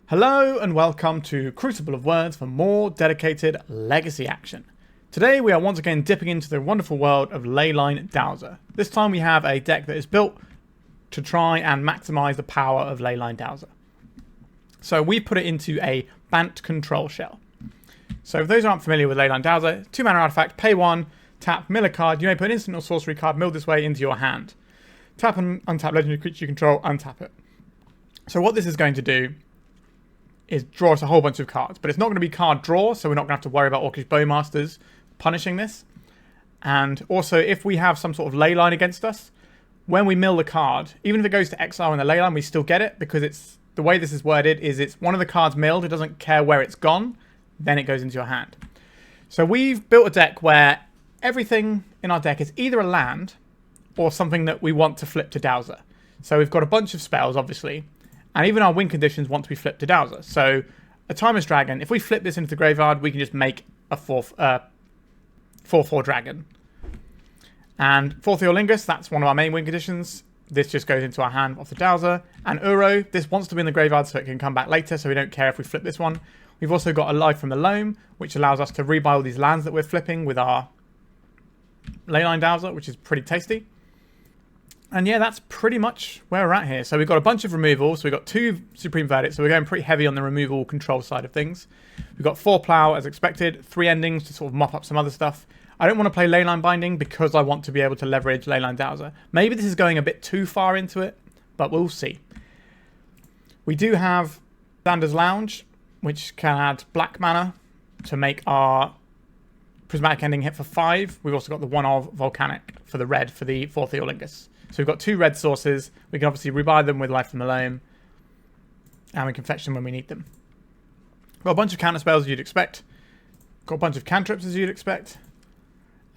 Hello and welcome to Crucible of Words for more dedicated legacy action. Today we are once again dipping into the wonderful world of Leyline Dowser. This time we have a deck that is built to try and maximize the power of Leyline Dowser. So we put it into a Bant control shell. So if those aren't familiar with Leyline Dowser, 2-mana artifact, pay 1, tap, mill a card. You may put an instant or sorcery card milled this way into your hand. Tap and untap legendary creature you control, untap it. So what this is going to do is draw us a whole bunch of cards. But it's not going to be card draw, so we're not going to have to worry about Orcish Bowmasters punishing this. And also, if we have some sort of leyline against us, when we mill the card, even if it goes to exile in the leyline, we still get it, because it's the way this is worded is it's one of the cards milled, it doesn't care where it's gone, then it goes into your hand. So we've built a deck where everything in our deck is either a land or something that we want to flip to Dowser. So we've got a bunch of spells, obviously, and even our win conditions want to be flipped to Dowser. So a Timeless Dragon, if we flip this into the graveyard, we can just make a 4/4 dragon. And Forth Eorlingas, that's one of our main win conditions. This just goes into our hand off the Dowser. And Uro, this wants to be in the graveyard so it can come back later, so we don't care if we flip this one. We've also got a Life from the Loam, which allows us to rebuy all these lands that we're flipping with our Leyline Dowser, which is pretty tasty. And yeah, that's pretty much where we're at here. So we've got a bunch of removals. So we've got 2 Supreme Verdicts. So we're going pretty heavy on the removal control side of things. We've got 4 Plow as expected, 3 Endings to sort of mop up some other stuff. I don't want to play Leyline Binding because I want to be able to leverage Leyline Dowser. Maybe this is going a bit too far into it, but we'll see. We do have Xander's Lounge, which can add black mana to make our Prismatic Ending hit for 5. We've also got the one of Volcanic for the red for the Forth Eorlingas. So we've got 2 red sources. We can obviously rebuy them with Life from the Loam, and we can fetch them when we need them. Got a bunch of counter spells as you'd expect. Got a bunch of cantrips as you'd expect.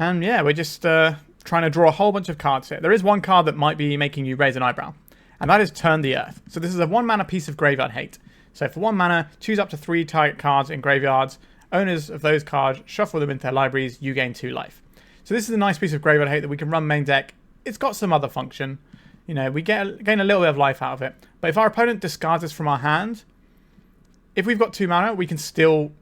And yeah, we're just trying to draw a whole bunch of cards here. There is one card that might be making you raise an eyebrow, and that is Turn the Earth. So this is a 1-mana piece of graveyard hate. So for 1 mana, choose up to 3 target cards in graveyards. Owners of those cards shuffle them into their libraries. You gain 2 life. So this is a nice piece of graveyard hate that we can run main deck. It's got some other function. You know, we gain a little bit of life out of it. But if our opponent discards this from our hand, if we've got 2 mana, we can still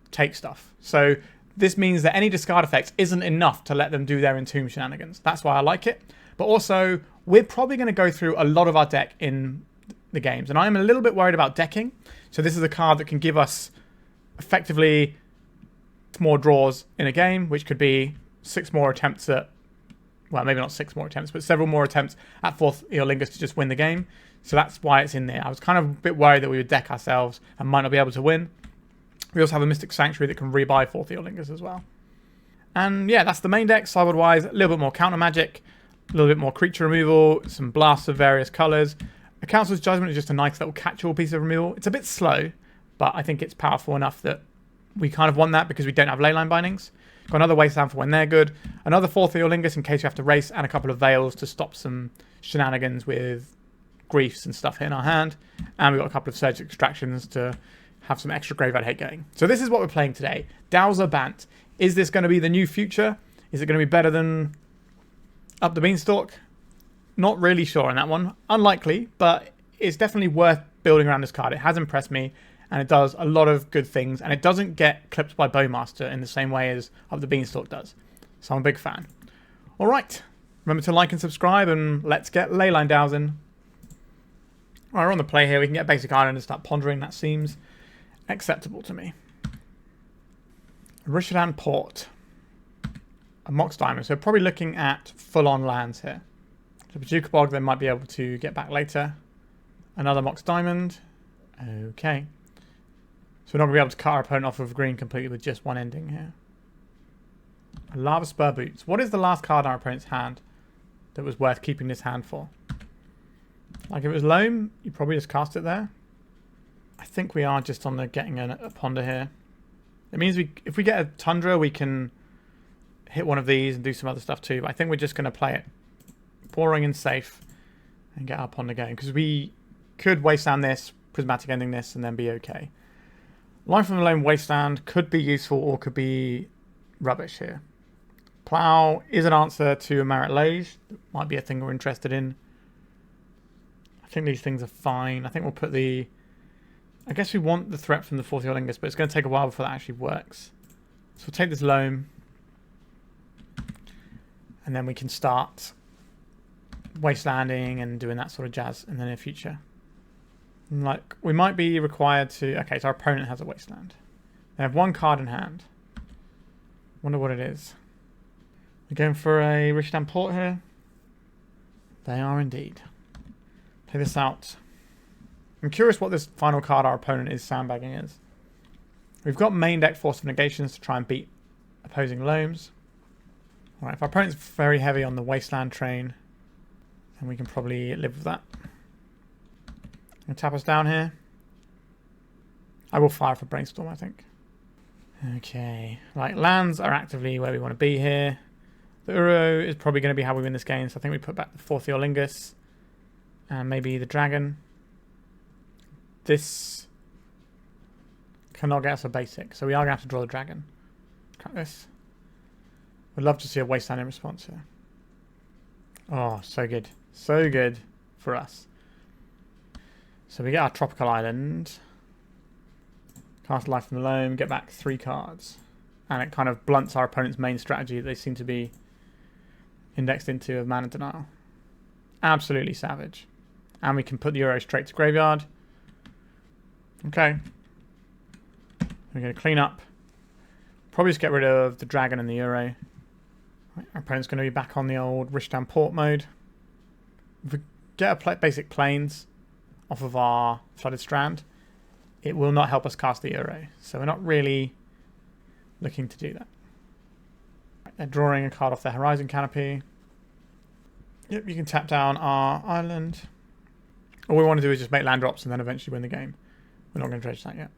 take stuff. So this means that any discard effects isn't enough to let them do their Entomb shenanigans. That's why I like it. But also, we're probably going to go through a lot of our deck in the games. And I'm a little bit worried about decking. So this is a card that can give us effectively more draws in a game, which could be 6 more attempts at, well, maybe not 6 more attempts, but several more attempts at Forth Eorlingas to just win the game. So that's why it's in there. I was kind of a bit worried that we would deck ourselves and might not be able to win. We also have a Mystic Sanctuary that can rebuy Forth Eorlingas as well. And yeah, that's the main deck. Sideboard-wise, a little bit more counter magic, a little bit more creature removal, some blasts of various colours. A Council's Judgment is just a nice little catch-all piece of removal. It's a bit slow, but I think it's powerful enough that we kind of want that because we don't have Leyline Bindings. Got another Wasteland for when they're good. Another Forth Eorlingas in case you have to race, and a couple of Veils to stop some shenanigans with Griefs and stuff hitting our hand. And we've got a couple of Surge Extractions to have some extra graveyard hate going. So this is what we're playing today. Dowser Bant. Is this going to be the new future? Is it going to be better than Up the Beanstalk? Not really sure on that one. Unlikely, but it's definitely worth building around this card. It has impressed me, and it does a lot of good things, and it doesn't get clipped by Bowmaster in the same way as Up the Beanstalk does. So I'm a big fan. All right. Remember to like and subscribe, and let's get Leyline Dowsing. All right, we're on the play here. We can get a basic island and start pondering. That seems acceptable to me. Rishadan Port. A Mox Diamond. So probably looking at full-on lands here. So Paducah Bog, they might be able to get back later. Another Mox Diamond. Okay. So we're not going to be able to cut our opponent off of green completely with just 1 ending here. A Lava Spur Boots. What is the last card in our opponent's hand that was worth keeping this hand for? Like if it was Loam, you probably just cast it there. I think we are just on the getting a ponder here. It means if we get a Tundra, we can hit one of these and do some other stuff too. But I think we're just going to play it boring and safe and get our ponder going. Because we could Wasteland this, Prismatic Ending this, and then be okay. Life from the Loam Wasteland could be useful or could be rubbish here. Plow is an answer to a Marit Lage. Might be a thing we're interested in. I think these things are fine. I think we'll put the I guess we want the threat from the Forth Eorlingas, but it's going to take a while before that actually works. So we'll take this Loam. And then we can start Wastelanding and doing that sort of jazz in the near future. And like, we might be required to... Okay, so our opponent has a Wasteland. They have one card in hand. Wonder what it is. We're going for a Richland Port here. They are indeed. Play this out. I'm curious what this final card our opponent is sandbagging is. We've got main deck Force of Negations to try and beat opposing Loams. Alright, if our opponent's very heavy on the Wasteland train, then we can probably live with that. Gonna tap us down here. I will fire for Brainstorm, I think. Okay. Right, lands are actively where we want to be here. The Uro is probably going to be how we win this game, so I think we put back the Forth Eorlingas. And maybe the Dragon. This cannot get us a basic, so we are going to have to draw the Dragon. Crack this. Would love to see a Wasteland in response here. Oh, so good. So good for us. So we get our Tropical Island. Cast Life from the Loam, get back 3 cards. And it kind of blunts our opponent's main strategy that they seem to be indexed into of Mana Denial. Absolutely savage. And we can put the Uro straight to graveyard. Okay. We're going to clean up. Probably just get rid of the Dragon and the Uro. Right, our opponent's going to be back on the old Richland Port mode. If we get a basic plains off of our Flooded Strand, it will not help us cast the Uro. So we're not really looking to do that. Right, they're drawing a card off their Horizon Canopy. Yep, you can tap down our island. All we want to do is just make land drops and then eventually win the game. We're not going to dredge that yet.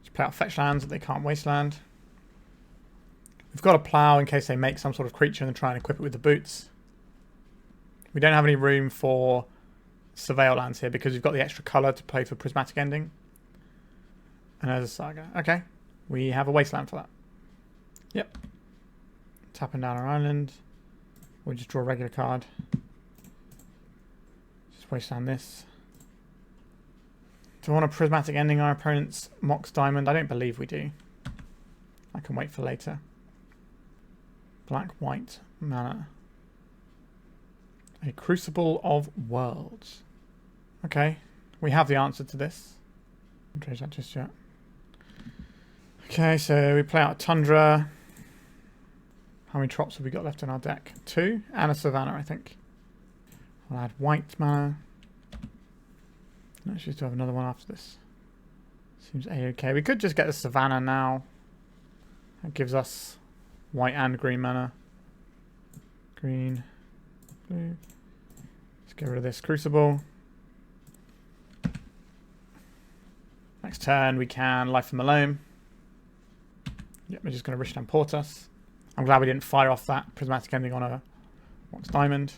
Just play out fetch lands that they can't wasteland. We've got a plow in case they make some sort of creature and try and equip it with the boots. We don't have any room for surveil lands here because we've got the extra colour to play for Prismatic Ending. And there's a Saga. Okay, we have a Wasteland for that. Yep. Tapping down our island. We'll just draw a regular card. Just Wasteland this. Do we want a Prismatic Ending our opponent's Mox Diamond? I don't believe we do. I can wait for later. Black, white, mana. A Crucible of Worlds. Okay, we have the answer to this. I'll trade that just yet. Okay, so we play out a Tundra. How many drops have we got left in our deck? 2 and a Savannah, I think. I'll add white mana. Let's just have another one after this. Seems a-okay. We could just get the Savannah now. That gives us white and green mana. Green, blue. Let's get rid of this Crucible. Next turn we can Life from the Loam. Yep, we're just going to Richland Port us. I'm glad we didn't fire off that Prismatic Ending on a Mox Diamond.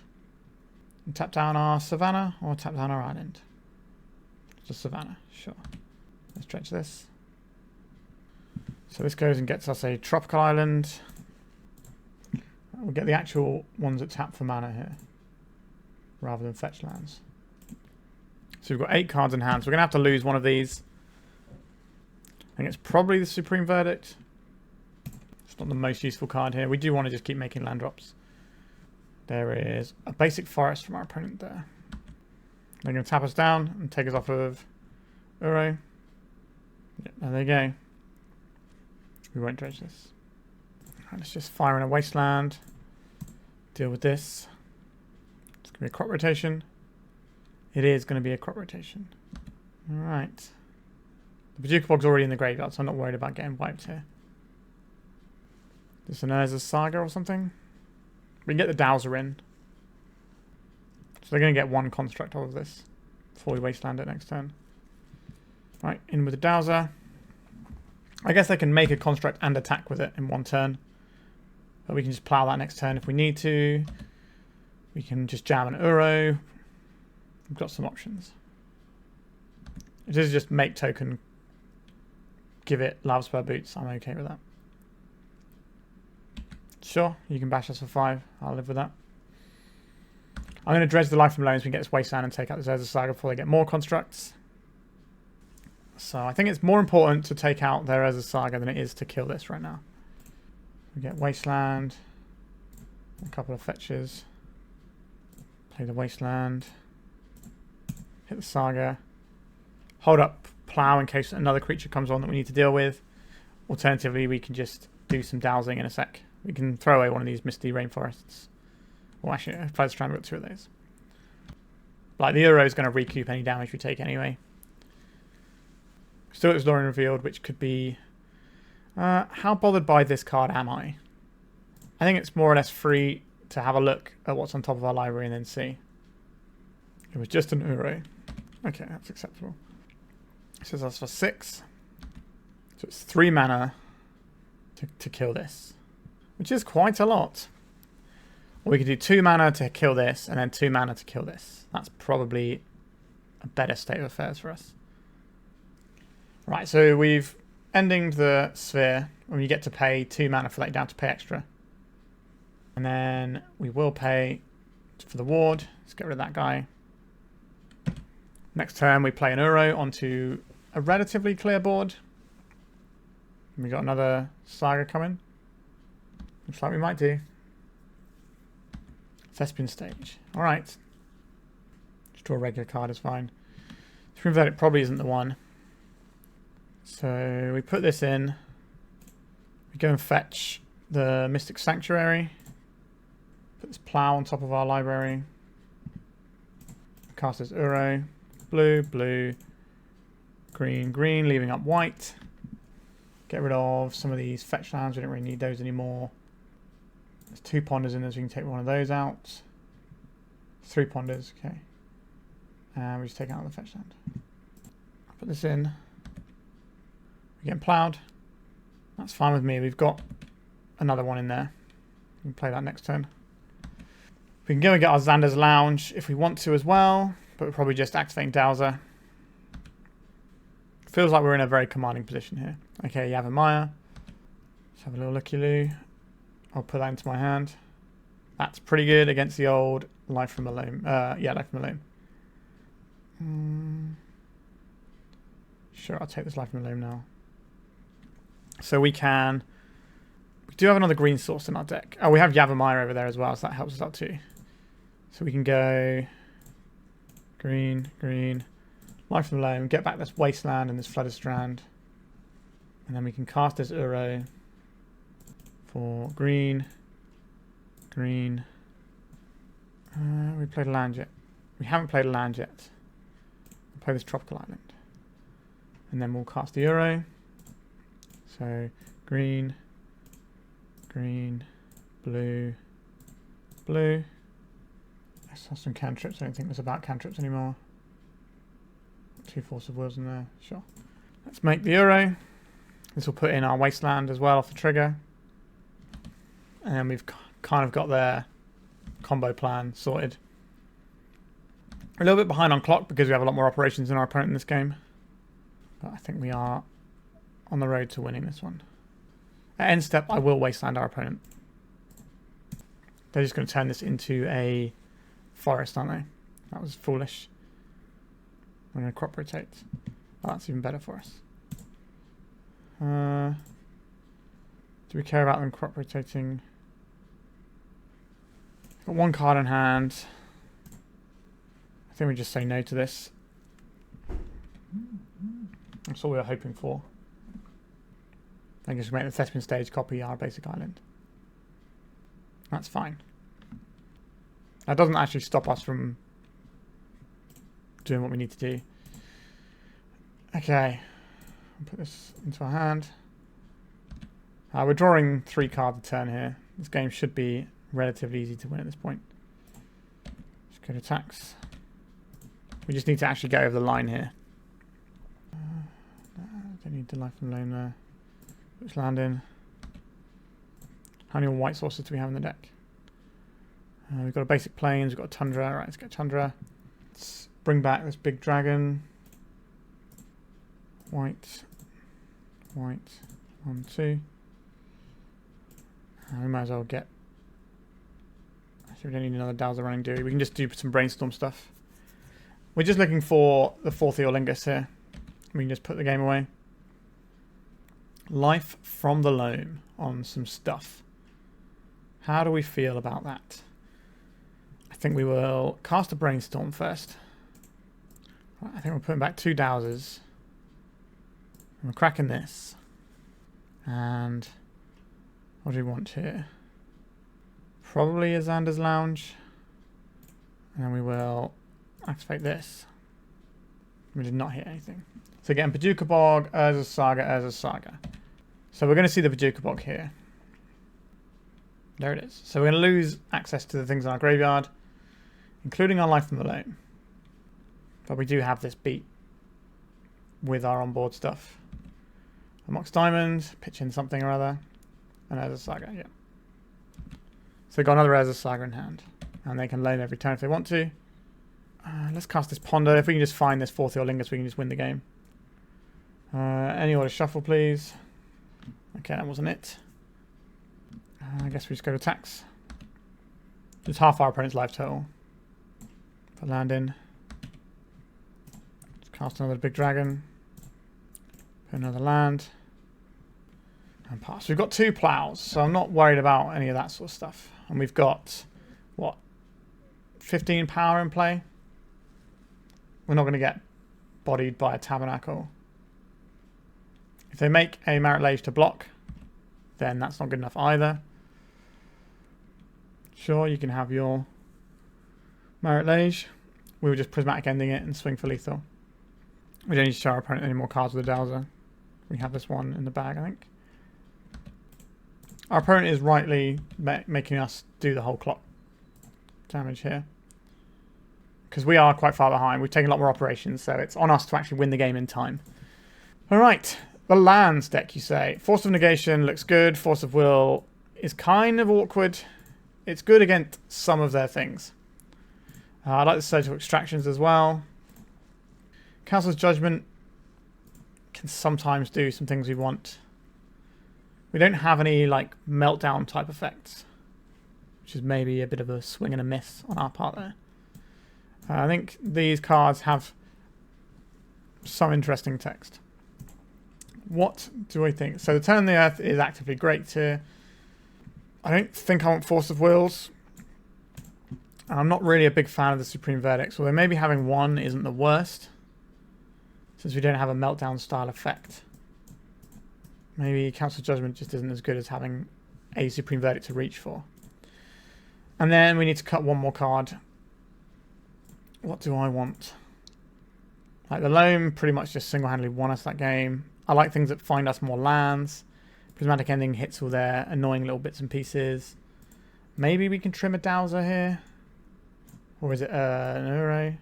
And tap down our Savannah or tap down our island. Just Savannah, sure. Let's stretch this. So this goes and gets us a Tropical Island. We'll get the actual ones that tap for mana here, rather than fetch lands. So we've got 8 cards in hand, so we're going to have to lose one of these. I think it's probably the Supreme Verdict. It's not the most useful card here. We do want to just keep making land drops. There is a basic forest from our opponent there. They're going to tap us down and take us off of Uro. Yep, there they go. We won't dredge this. Right, let's just fire in a Wasteland. Deal with this. It's going to be a crop rotation. It is going to be a crop rotation. Alright. The Paducah Bog's already in the graveyard, so I'm not worried about getting wiped here. This an Urza's Saga or something? We can get the Dowser in. So they're going to get 1 construct out of this before we Wasteland it next turn. Right, in with the Dowser. I guess they can make a construct and attack with it in 1 turn. But we can just plow that next turn if we need to. We can just jam an Uro. We've got some options. It is just make token, give it Lava Spur Boots. I'm okay with that. Sure, you can bash us for 5. I'll live with that. I'm going to dredge the Life from Loam so we can get this Wasteland and take out this Urza's Saga before they get more constructs. So I think it's more important to take out their as a saga than it is to kill this right now. We get Wasteland, a couple of fetches, play the Wasteland, hit the saga, hold up Plow in case another creature comes on that we need to deal with. Alternatively, we can just do some dowsing in a sec. We can throw away one of these Misty Rainforests. Well, actually, Flooded Strand, we've got 2 of those. Like, the Uro is going to recoup any damage we take anyway. Still, it's Lórien Revealed, which could be... how bothered by this card am I? I think it's more or less free to have a look at what's on top of our library and then see. It was just an Uro. Okay, that's acceptable. It says that's for 6. So it's 3 mana to kill this, which is quite a lot. Or we could do 2 mana to kill this and then 2 mana to kill this. That's probably a better state of affairs for us. Right, so we've ended the sphere when you get to pay 2 mana for that, down to pay extra. And then we will pay for the ward. Let's get rid of that guy. Next turn we play an Uro onto a relatively clear board. We got another saga coming. Looks like we might do. Thespian Stage. Alright. Just draw a regular card is fine. Scream Verdict probably isn't the one. So we put this in. We go and fetch the Mystic Sanctuary. Put this Plow on top of our library. Cast this Uro. Blue, blue, green, green, leaving up white. Get rid of some of these fetch lands. We don't really need those anymore. There's 2 ponders in there, so we can take one of those out. 3 ponders, okay. And we just take out the fetch land. Put this in. We're getting plowed. That's fine with me. We've got another one in there. We can play that next turn. We can go and get our Xander's Lounge if we want to as well, but we're probably just activating Dowser. Feels like we're in a very commanding position here. Okay, Yavimaya. Let's have a little looky-loo. I'll put that into my hand. That's pretty good against the old Life from a Loam. Yeah, Life from a Loam. Sure, I'll take this Life from a Loam now. So we can... We do have another green source in our deck. Oh, we have Yavimaya over there as well, so that helps us out too. So we can go... Green, green... Life from the Loam, get back this Wasteland and this Flooded Strand. And then we can cast this Uro for green, green. We played a land yet. We haven't played a land yet. We'll play this Tropical Island. And then we'll cast the Uro. So green, green, blue, blue. Let's have some cantrips. I don't think there's about cantrips anymore. 2 Force of Wills in there, sure. Let's make the Uro. This will put in our Wasteland as well off the trigger. And we've kind of got their combo plan sorted. We're a little bit behind on clock because we have a lot more operations than our opponent in this game. But I think we are on the road to winning this one. At end step, I will Wasteland our opponent. They're just going to turn this into a forest, aren't they? That was foolish. I'm going to crop rotate. Oh, that's even better for us. Do we care about them crop rotating? Got 1 card in hand. I think we just say no to this. That's all we were hoping for. I guess we make the Thespian Stage copy our basic island. That's fine. That doesn't actually stop us from doing what we need to do. Okay, put this into our hand. We're drawing 3 cards a turn here. This game should be relatively easy to win at this point. Just go to attacks. We just need to actually go over the line here. Don't need the Life from Loam there. Which land in? How many white sources do we have in the deck? We've got a basic plains, we've got a Tundra. Right, let's get Tundra. Let's bring back this big dragon. White. White. 1, 2. We might as well get... Actually, we don't need another Dowser running, do we? We can just do some Brainstorm stuff. We're just looking for the Forth Eorlingas here. We can just put the game away. Life from the Loam on some stuff. How do we feel about that? I think we will cast a Brainstorm first. Right, I think we're putting back 2 Dowsers. And we're cracking this. And what do we want here? Probably a Xander's Lounge. And then we will activate this. We did not hit anything. So again, Paducah Bog, Urza's Saga. So we're going to see the Paducah Bog here. There it is. So we're going to lose access to the things in our graveyard, including our Life from the Loam. But we do have this beat with our onboard stuff. A Mox Diamond, pitch in something or other, and Urza's Saga, yeah. So we've got another Urza's Saga in hand. And they can loam every turn if they want to. Let's cast this Ponder. If we can just find this Forth Eorlingas, we can just win the game. Any order shuffle, please. Okay, that wasn't it. I guess we just go to attacks. Just half our opponent's life total. Put land in. Just cast another big dragon. Put another land. And pass. We've got 2 plows, so I'm not worried about any of that sort of stuff. And we've got, what, 15 power in play? We're not going to get bodied by a Tabernacle. If they make a Marit Lage to block, then that's not good enough either. Sure, you can have your Marit Lage. We will just Prismatic Ending it and swing for lethal. We don't need to show our opponent any more cards with the Dowser. We have this one in the bag, I think. Our opponent is rightly making us do the whole clock damage here. Because we are quite far behind. We've taken a lot more operations, so it's on us to actually win the game in time. Alright, the lands deck, you say. Force of Negation looks good. Force of Will is kind of awkward. It's good against some of their things. I like the Surgical Extractions as well. Council's Judgment can sometimes do some things we want. We don't have any like meltdown type effects, which is maybe a bit of a swing and a miss on our part there. I think these cards have some interesting text. What do I think? So the Turn on the Earth is actively great here. I don't think I want Force of Wills. I'm not really a big fan of the Supreme Verdicts, although maybe having one isn't the worst, since we don't have a meltdown style effect. Maybe Council Judgment just isn't as good as having a Supreme Verdict to reach for. And then we need to cut one more card. What do I want? Like the Loam pretty much just single-handedly won us that game. I like things that find us more lands. Prismatic Ending hits all their annoying little bits and pieces. Maybe we can trim a Dowser here. Or is it an Uro?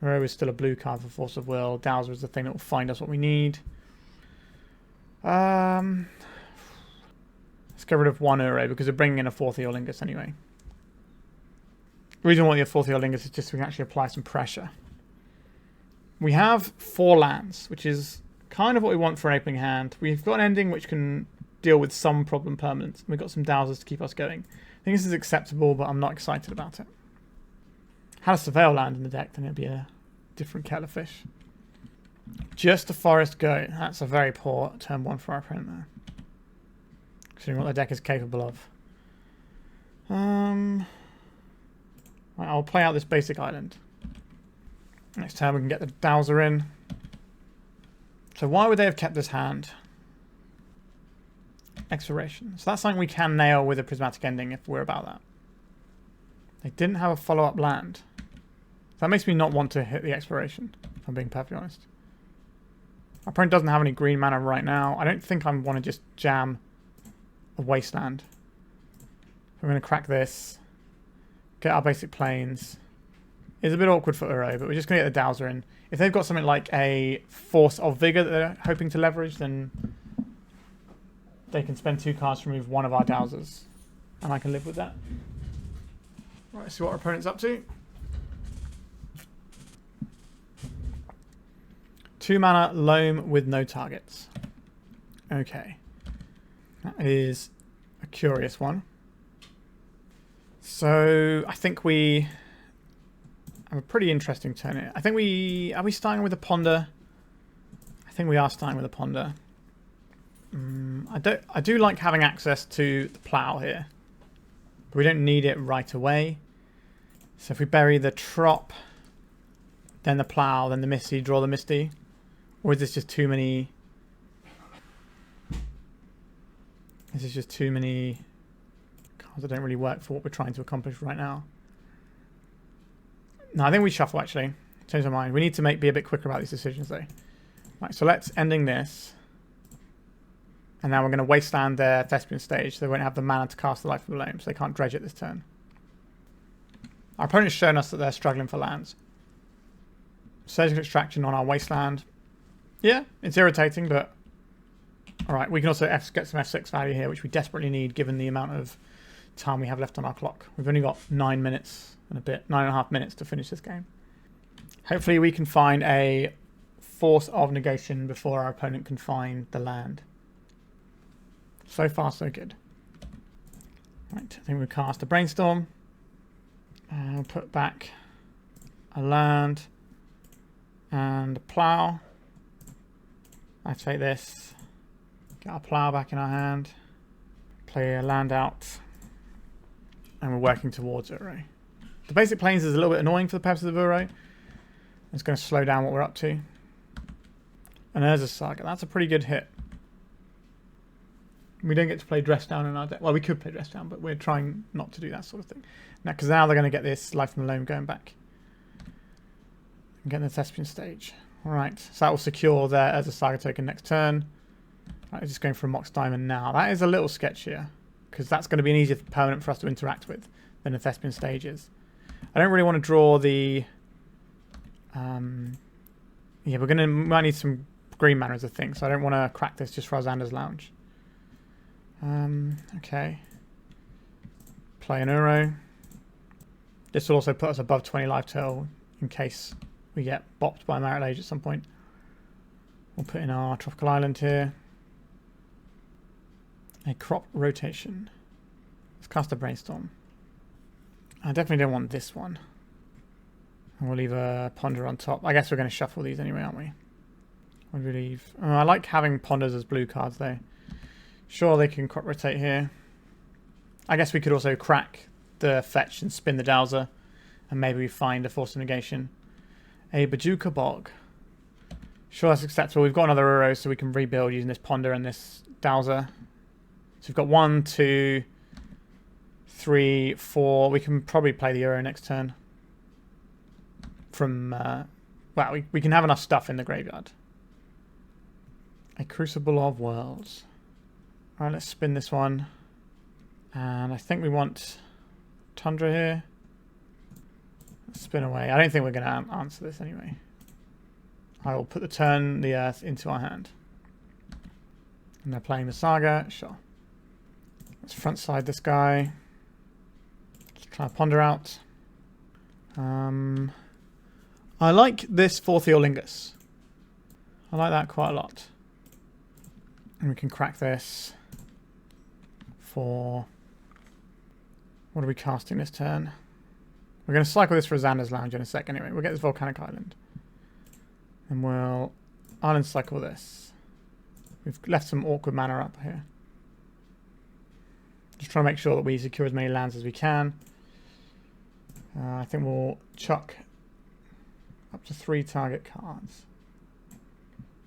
Uro is still a blue card for Force of Will. Dowser is the thing that will find us what we need. Let's get rid of one Uro because we're bringing in a Forth Eorlingas anyway. The reason why we have Forth Eorlingas is just so we can actually apply some pressure. We have 4 lands, which is kind of what we want for an opening hand. We've got an ending which can deal with some problem permanents. We've got some Dowsers to keep us going. I think this is acceptable, but I'm not excited about it. Had a Surveil land in the deck, then it'd be a different kettle of fish. Just a Forest Go. That's a very poor turn 1 for our opponent there. Considering what their deck is capable of. Right, I'll play out this basic island. Next turn we can get the Dowser in. So why would they have kept this hand? Exploration. So that's something we can nail with a Prismatic Ending if we're about that. They didn't have a follow-up land. That makes me not want to hit the Exploration, if I'm being perfectly honest. Our opponent doesn't have any green mana right now. I don't think I want to just jam a Wasteland. We're going to crack this. Get our basic planes. It's a bit awkward for Uro, but we're just going to get the Dowser in. If they've got something like a Force of Vigor that they're hoping to leverage, then they can spend 2 cards to remove one of our Dowsers. And I can live with that. Right, let's see what our opponent's up to. 2 mana Loam with no targets. Okay. That is a curious one. So I think we have a pretty interesting turn here. I think are we starting with a ponder? I think we are starting with a ponder. I do like having access to the plow here, but we don't need it right away. So if we bury the trop, then the plow, then the Misty, draw the Misty, or is this just too many? This is just too many cards that don't really work for what we're trying to accomplish right now. No, I think we shuffle actually. Change our mind. We need to be a bit quicker about these decisions though. Right, so let's ending this. And now we're going to Wasteland their Thespian stage, so they won't have the mana to cast the Life of Loam, so they can't dredge it this turn. Our opponent's shown us that they're struggling for lands. Surgical Extraction on our Wasteland. Yeah, it's irritating, but... Alright, we can also get some F6 value here, which we desperately need given the amount of time we have left on our clock. We've only got 9 minutes and a bit, 9.5 minutes to finish this game. Hopefully we can find a Force of Negation before our opponent can find the land. So far, so good. Right, I think we'll cast a Brainstorm. And we'll put back a land and a plow. I take this, get our plow back in our hand, play a land out, and we're working towards it, right? The basic plains is a little bit annoying for the purposes of Uro. It's going to slow down what we're up to. And there's a Saga. That's a pretty good hit. We don't get to play Dress Down in our deck. Well, we could play Dress Down, but we're trying not to do that sort of thing. Now, because now they're going to get this Life from the Loam going back. And get the Thespian stage. Alright, so that will secure their as a Saga token next turn. Right, just going for a Mox Diamond now. That is a little sketchier, because that's going to be an easier permanent for us to interact with than the Thespian stage is. I don't really want to draw the... yeah, we might need some green mana as a thing, so I don't want to crack this just for our Xander's Lounge. Okay. Play an Uro. This will also put us above 20 life total in case we get bopped by Marit Age at some point. We'll put in our Tropical Island here. A crop rotation. Let's cast a Brainstorm. I definitely don't want this one. And we'll leave a Ponder on top. I guess we're going to shuffle these anyway, aren't we? What do we leave? Oh, I like having Ponders as blue cards though. Sure, they can crop rotate here. I guess we could also crack the fetch and spin the Dowser. And maybe we find a Force of Negation. A Bajuka Bog. Sure, that's acceptable. We've got another Uro, so we can rebuild using this Ponder and this Dowser. So we've got 1, 2, 3, 4. We can probably play the Uro next turn. From, well, we can have enough stuff in the graveyard. A Crucible of Worlds. Alright, let's spin this one. And I think we want Tundra here. Let's spin away. I don't think we're going to answer this anyway. I will put the Earth into our hand. And they're playing the Saga. Sure. Let's front side this guy. Let's try to Ponder out. I like this Forth Eorlingas. I like that quite a lot. And we can crack this for... What are we casting this turn? We're going to cycle this for Xander's Lounge in a sec anyway. We'll get this Volcanic Island. And we'll Island cycle this. We've left some awkward mana up here. Just trying to make sure that we secure as many lands as we can. I think we'll chuck up to 3 target cards.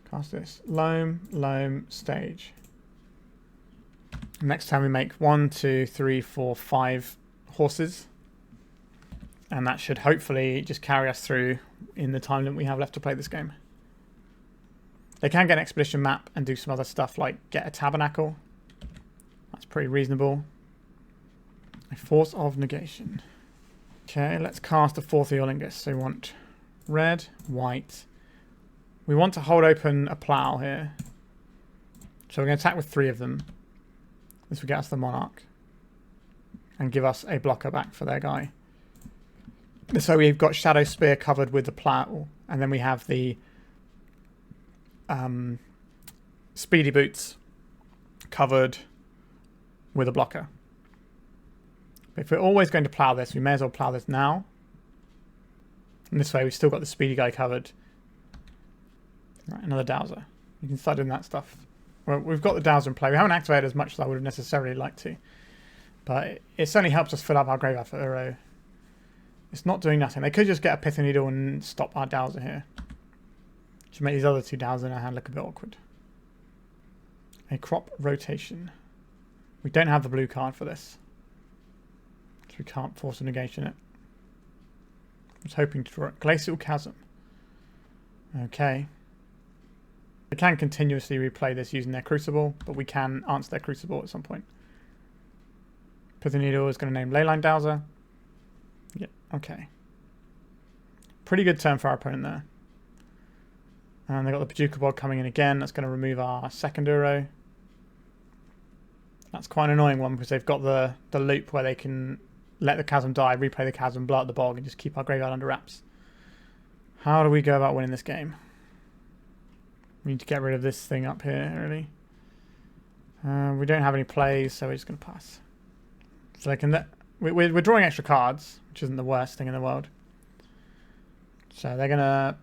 Cast this. Loam, Loam, stage. Next time we make 1, 2, 3, 4, 5 horses. And that should hopefully just carry us through in the time that we have left to play this game. They can get an expedition map and do some other stuff like get a tabernacle. That's pretty reasonable. A Force of Negation. Okay, let's cast a Forth Eorlingas. So we want red, white. We want to hold open a plow here. So we're going to attack with 3 of them. This will get us the Monarch. And give us a blocker back for their guy. So we've got Shadow Spear covered with the plow. And then we have the Speedy Boots covered with a blocker. But if we're always going to plow this, we may as well plow this now. And this way we've still got the speedy guy covered. Right, another Dowser. You can start doing that stuff. Well, we've got the Dowser in play. We haven't activated as much as I would have necessarily liked to. But it certainly helps us fill up our graveyard for a row. It's not doing nothing. They could just get a Pithing Needle and stop our Dowser here. Which make these other two Dowser in our hand look a bit awkward. A crop rotation. We don't have the blue card for this. So we can't Force of Negation it. I was hoping to draw it. Glacial Chasm. Okay. We can continuously replay this using their Crucible, but we can answer their Crucible at some point. Pithing Needle is going to name Leyline Dowser. Yep, okay. Pretty good turn for our opponent there. And they've got the Paducah Bog coming in again. That's going to remove our second Uro. That's quite an annoying one because they've got the loop where they can let the Chasm die, replay the Chasm, blow up the Bog, and just keep our graveyard under wraps. How do we go about winning this game? We need to get rid of this thing up here, really. We don't have any plays, so we're just going to pass. So they can we're drawing extra cards, which isn't the worst thing in the world. So they're gonna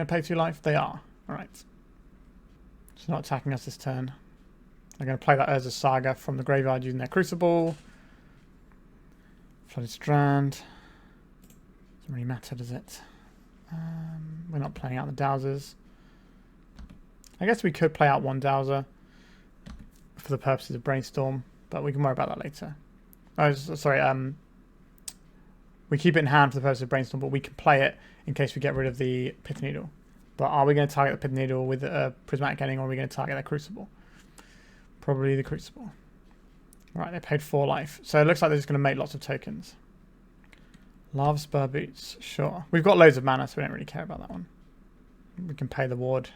pay 2 life. They are. All right. It's not attacking us this turn. They're going to play that Urza's Saga from the graveyard using their Crucible. Flooded Strand. Doesn't really matter, does it? We're not playing out the Dowsers. I guess we could play out one Dowser for the purposes of Brainstorm, but we can worry about that later. Oh, sorry. We keep it in hand for the purpose of Brainstorm, but we can play it in case we get rid of the Pithing Needle. But are we going to target the Pithing Needle with a Prismatic Ending, or are we going to target their Crucible? Probably the Crucible. Right, they paid 4 life. So it looks like they're just going to make lots of tokens. Lava Spur Boots, sure. We've got loads of mana, so we don't really care about that one. We can pay the ward.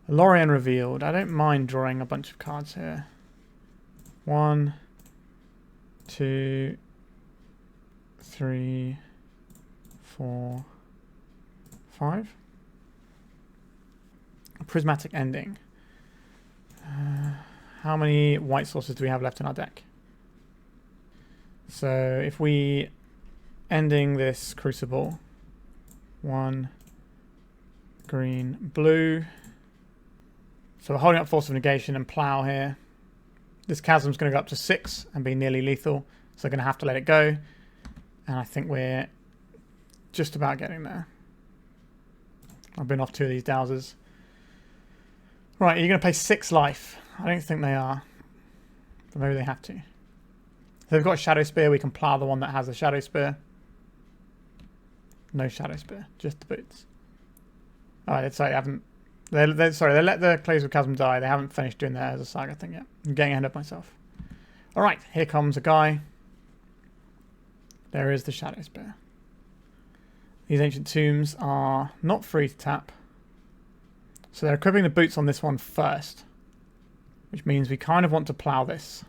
Lórien Revealed. I don't mind drawing a bunch of cards here. 1, 2, 3, 4, 5. A Prismatic Ending. How many white sources do we have left in our deck? So if we ending this Crucible, 1 green, blue. So we're holding up Force of Negation and Plow here. This Chasm's going to go up to 6 and be nearly lethal, so they're going to have to let it go. And I think we're just about getting there. I've been off 2 of these Dowsers. Right, are you going to pay 6 life? I don't think they are. But maybe they have to. If they've got a Shadow Spear, we can plow the one that has a Shadow Spear. No Shadow Spear, just the boots. Alright, sorry, they let the Glacial Chasm die. They haven't finished doing their as a Saga thing yet. I'm getting ahead of myself. Alright, here comes a guy. There is the Shadow Spear. These Ancient Tombs are not free to tap. So they're equipping the boots on this one first. Which means we kind of want to plow this.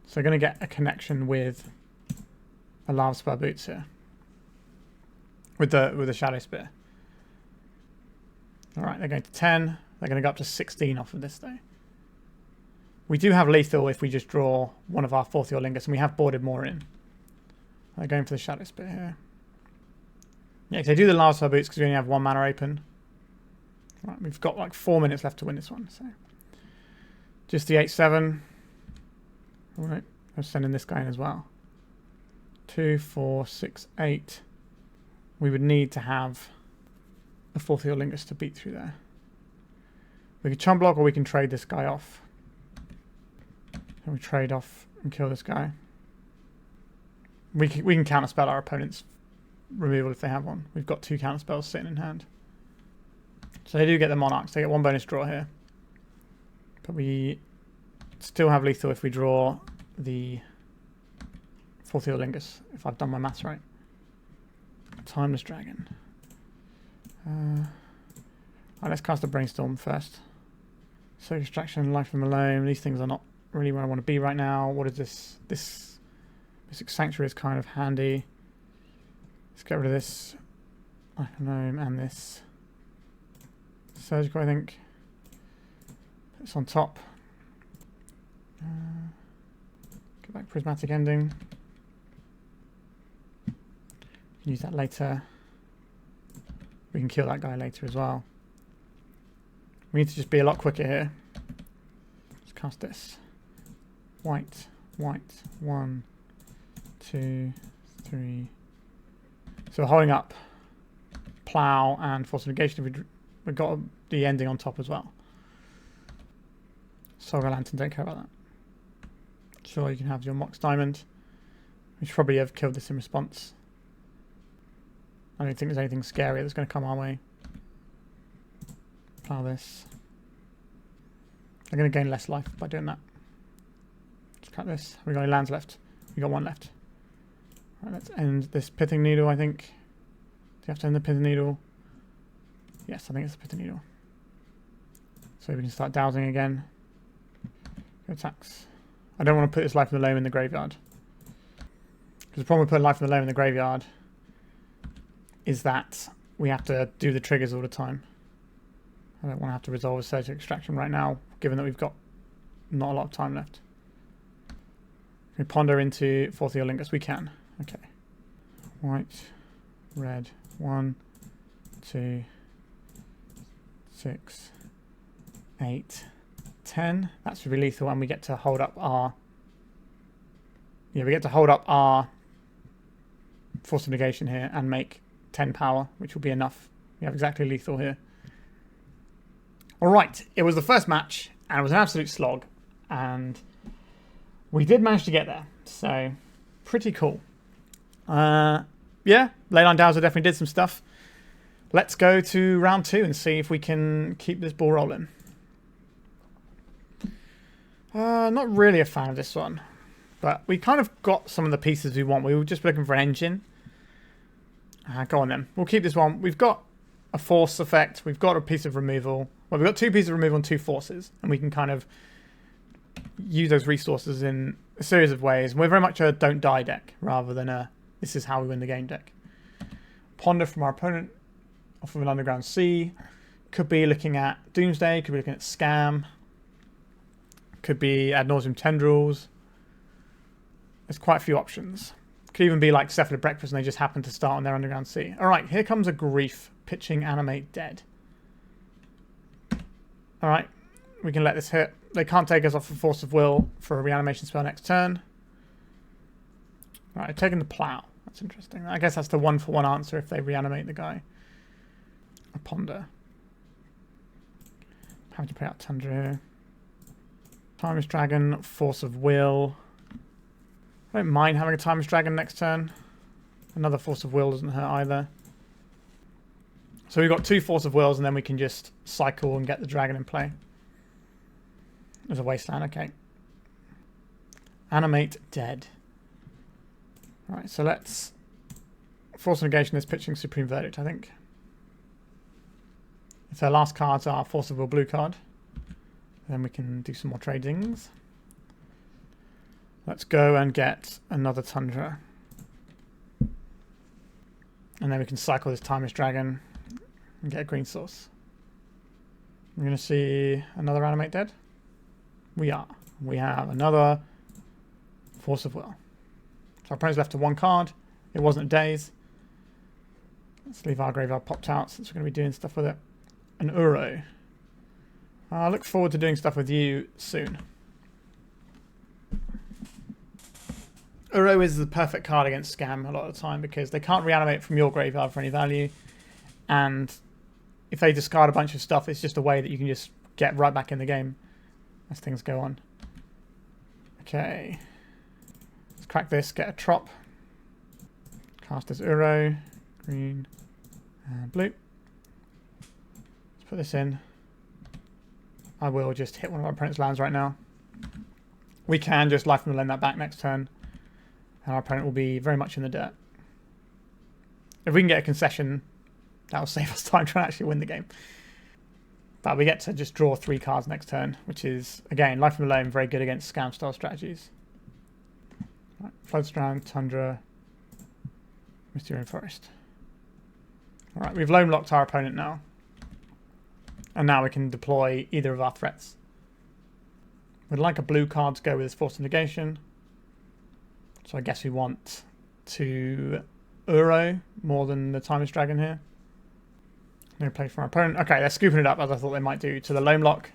So we're going to get a connection with a Lava Spur Boots here. With the Shadow Spear. Alright, they're going to 10. They're going to go up to 16 off of this though. We do have lethal if we just draw one of our Forth Eorlingas, and we have boarded more in. They're going for the Shadow Spear here. Yeah, so they do the Lava Spur Boots because we only have 1 mana open. Right, we've got like 4 minutes left to win this one. So just the 8/7. Alright, I'm sending this guy in as well. 2, 4, 6, 8. We would need to have a Forth Eorlingas to beat through there. We can chum block, or we can trade this guy off. And we trade off and kill this guy. We can counterspell our opponent's removal if they have one. We've got 2 counterspells sitting in hand. So they do get the Monarchs. They get 1 bonus draw here. But we still have lethal if we draw the Forth Eorlingas, if I've done my maths right. Timeless Dragon. Alright, let's cast a Brainstorm first. So Distraction, Life from Loam. These things are not really where I want to be right now. What is this? This Sanctuary is kind of handy. Let's get rid of this Life from Loam and this Surgical, I think. It's on top. Get back Prismatic Ending. Use that later. We can kill that guy later as well. We need to just be a lot quicker here. Let's cast this. White, white, 1, 2, 3. So we're holding up Plow and Force of Negation. We've got the ending on top as well. Solar Lantern, don't care about that. Sure, you can have your Mox Diamond. We should probably have killed this in response. I don't think there's anything scary that's going to come our way. Plow this. I'm going to gain less life by doing that. Let's cut this. Have we got any lands left? We got 1 left. Right, let's end this Pithing Needle, I think. Do you have to end the Pithing Needle? Yes, I think it's the Pithing Needle. So we can start dowsing again. Go attacks. I don't want to put this Life in the Loam in the graveyard. Because the problem with putting Life in the Loam in the graveyard is that we have to do the triggers all the time. I don't want to have to resolve a Surgical Extraction right now, given that we've got not a lot of time left. Can we ponder into Forth Eorlingas? We can. Okay. White, red, 1, 2, 6, 8, 10. That's really lethal, and we get to hold up our... Yeah, we get to hold up our Force of Negation here and make 10 power, which will be enough. We have exactly lethal here. Alright, it was the first match, and it was an absolute slog, and we did manage to get there, so pretty cool. Yeah, Leyline Dowser definitely did some stuff. Let's go to round 2 and see if we can keep this ball rolling. Not really a fan of this one, but we kind of got some of the pieces we want. We were just looking for an engine. Go on then. We'll keep this one. We've got a force effect. We've got a piece of removal. Well, we've got 2 pieces of removal and 2 forces, and we can kind of use those resources in a series of ways. We're very much a don't die deck rather than a this is how we win the game deck. Ponder from our opponent off of an Underground Sea. Could be looking at Doomsday. Could be looking at Scam. Could be Ad Nauseam Tendrils. There's quite a few options. Could even be like Cephalid Breakfast and they just happen to start on their Underground Sea. Alright, here comes a Grief. Pitching Animate Dead. Alright, we can let this hit. They can't take us off of Force of Will for a reanimation spell next turn. Alright, taking the Plow. That's interesting. I guess that's the 1-for-1 answer if they reanimate the guy. A Ponder. Having to play out Tundra here. Timeless Dragon, Force of Will. I don't mind having a Timeless Dragon next turn. Another Force of Will doesn't hurt either. So we've got 2 Force of Wills and then we can just cycle and get the dragon in play. There's a Wasteland, okay. Animate Dead. Alright, so let's Force of Negation is pitching Supreme Verdict, I think. If our last cards are Force of Will blue card, then we can do some more tradings. Let's go and get another Tundra. And then we can cycle this Timeless Dragon and get a green source. We're going to see another Animate Dead. We are. We have another Force of Will. So our opponent's left to 1 card. It wasn't a Daze. Let's leave our graveyard popped out since we're going to be doing stuff with it. An Uro. I look forward to doing stuff with you soon. Uro is the perfect card against Scam a lot of the time because they can't reanimate from your graveyard for any value. And if they discard a bunch of stuff, it's just a way that you can just get right back in the game as things go on. Okay. Let's crack this, get a Trop. Cast this Uro. Green and blue. Let's put this in. I will just hit one of our opponent's lands right now. We can just Life from the Lend that back next turn. And our opponent will be very much in the dirt. If we can get a concession, that will save us time trying to actually win the game. But we get to just draw 3 cards next turn, which is, again, Life from the Loam, very good against Scam style strategies. Right, Flooded Strand, Tundra, Misty Rainforest. Alright, we've Loam locked our opponent now. And now we can deploy either of our threats. We'd like a blue card to go with this Force of Negation. So I guess we want to Uro more than the Timeless Dragon here. No play from our opponent. Okay, they're scooping it up as I thought they might do to the Loam lock.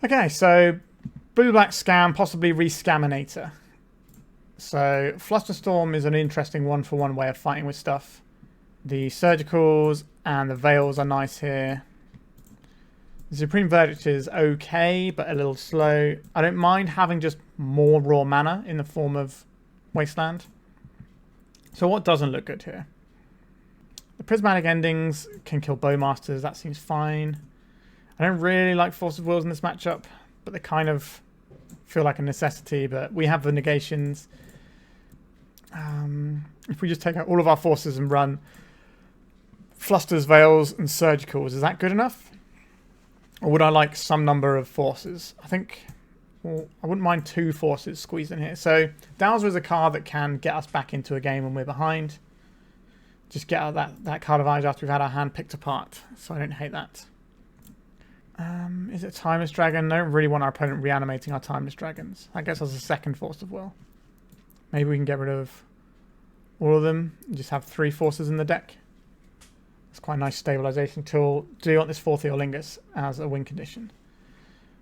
Okay, so blue-black scam, possibly re-scaminator. So Flusterstorm is an interesting one-for-one way of fighting with stuff. The surgicals and the veils are nice here. The Supreme Verdict is okay, but a little slow. I don't mind having just more raw mana in the form of Wasteland. So what doesn't look good here? The Prismatic Endings can kill Bowmasters. That seems fine. I don't really like Force of Wills in this matchup, but they kind of feel like a necessity. But we have the negations. If we just take out all of our forces and run Flusters, Veils, and Surgicals, is that good enough? Or would I like some number of forces? I think, well, I wouldn't mind 2 forces squeezed in here. So Dowser is a card that can get us back into a game when we're behind. Just get out that card of eyes after we've had our hand picked apart. So I don't hate that. Is it Timeless Dragon? I don't really want our opponent reanimating our Timeless Dragons. I guess as a second Force of Will. Maybe we can get rid of all of them and just have 3 forces in the deck. It's quite a nice stabilization tool. Do you want this Forth Eorlingas as a win condition?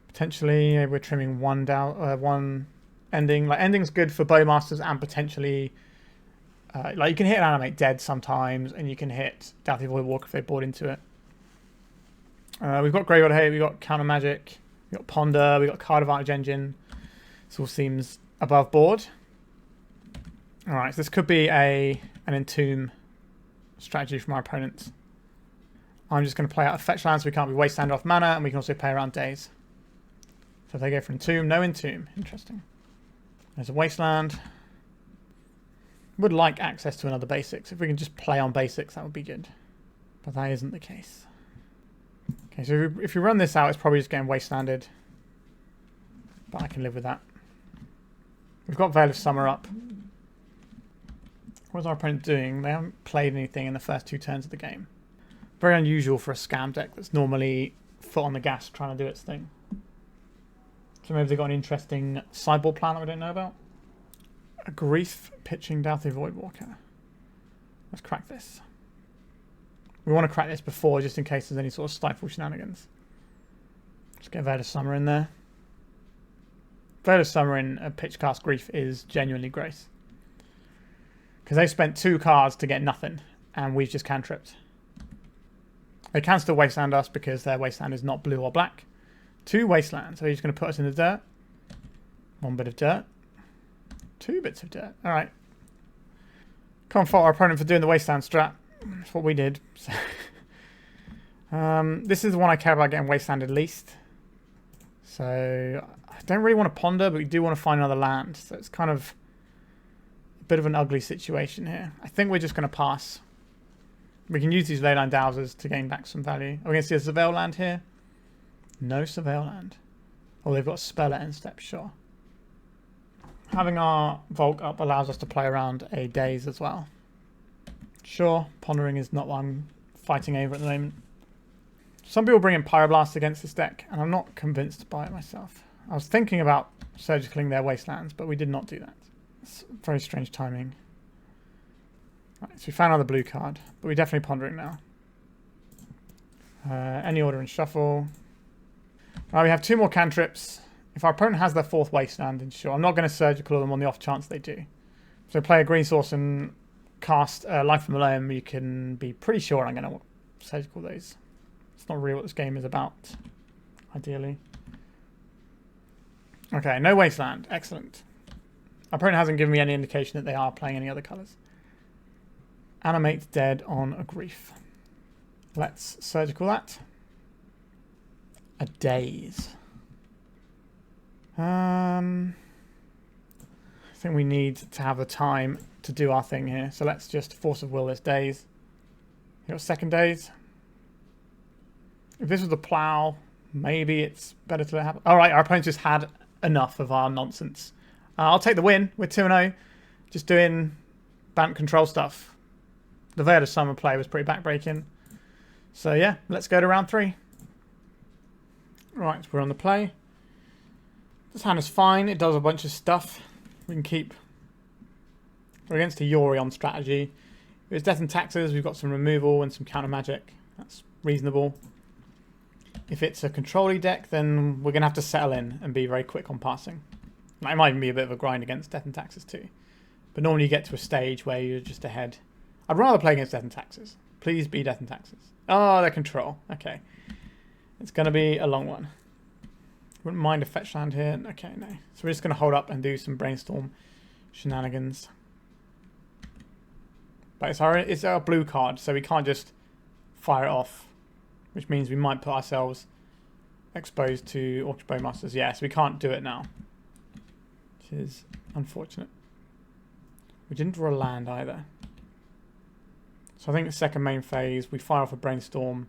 Potentially, we're trimming one ending. Like, ending's good for Bowmasters and potentially... like, you can hit and animate dead sometimes, and you can hit Doughty Voidwalker if they board into it. We've got Graveyard Hate, we've got Counter Magic, we've got Ponder, we've got Card Advantage Engine. This all seems above board. Alright, so this could be an Entomb strategy from our opponents. I'm just going to play out a fetch land so we can't be Wasteland off mana, and we can also play around days. So if they go for Entomb, no Entomb. Interesting. There's a Wasteland. Would like access to another basics. If we can just play on basics, that would be good. But that isn't the case. Okay, so if we run this out, it's probably just getting Wastelanded. But I can live with that. We've got Veil of Summer up. What's our opponent doing? They haven't played anything in the first 2 turns of the game. Very unusual for a scam deck that's normally foot on the gas trying to do its thing. So maybe they've got an interesting sideboard plan that we don't know about. A Grief pitching Doughty Voidwalker. Let's crack this. We want to crack this before, just in case there's any sort of stifle shenanigans. Let's get Veil of Summer in there. Veil of Summer in a Pitchcast Grief is genuinely grace. Because they spent 2 cards to get nothing, and we've just cantripped. They can still Wasteland us because their Wasteland is not blue or black. 2 Wastelands, so he's going to put us in the dirt. 1 bit of dirt. 2 bits of dirt. Alright. Can't fault our opponent for doing the Wasteland strat. That's what we did. So this is the one I care about getting Wastelanded least. So I don't really want to ponder, but we do want to find another land. So it's kind of a bit of an ugly situation here. I think we're just going to pass. We can use these Leyline Dowsers to gain back some value. Are we going to see a Surveil land here? No Surveil land. Oh, they've got a spell at end step, sure. Having our Volk up allows us to play around a days as well. Sure, pondering is not what I'm fighting over at the moment. Some people bring in Pyroblast against this deck, and I'm not convinced by it myself. I was thinking about surgicaling their Wastelands, but we did not do that. It's very strange timing. Right, so we found another blue card, but we're definitely pondering now. Any order and shuffle. Right, we have 2 more cantrips. If our opponent has their 4th Wasteland, then sure. I'm not going to surgical them on the off chance they do. So play a green source and cast Life from Loam, you can be pretty sure I'm going to surgical those. It's not really what this game is about, ideally. Okay, no Wasteland. Excellent. Our opponent hasn't given me any indication that they are playing any other colours. Animate dead on a Grief. Let's surgical that. A daze. I think we need to have the time to do our thing here. So let's just Force of Will this daze. You got second daze. If this was the plow, maybe it's better to let it happen. Alright, our opponent just had enough of our nonsense. I'll take the win. We're 2-0. Just doing Bant control stuff. The Veil of Summer play was pretty backbreaking. So yeah, let's go to round 3. Right, we're on the play. This hand is fine. It does a bunch of stuff. We can keep We're against a Yorion strategy. If it's Death and Taxes, we've got some removal and some counter magic. That's reasonable. If it's a control-y deck, then we're going to have to settle in and be very quick on passing. It might even be a bit of a grind against Death and Taxes too. But normally you get to a stage where you're just ahead. I'd rather play against Death and Taxes. Please be Death and Taxes. Oh, they're control. Okay. It's going to be a long one. Wouldn't mind a fetch land here. Okay, no. So we're just going to hold up and do some Brainstorm shenanigans. But it's our blue card, so we can't just fire it off. Which means we might put ourselves exposed to Orcish Bowmasters. Yeah, so we can't do it now. Which is unfortunate. We didn't draw a land either. So I think the second main phase, we fire off a Brainstorm,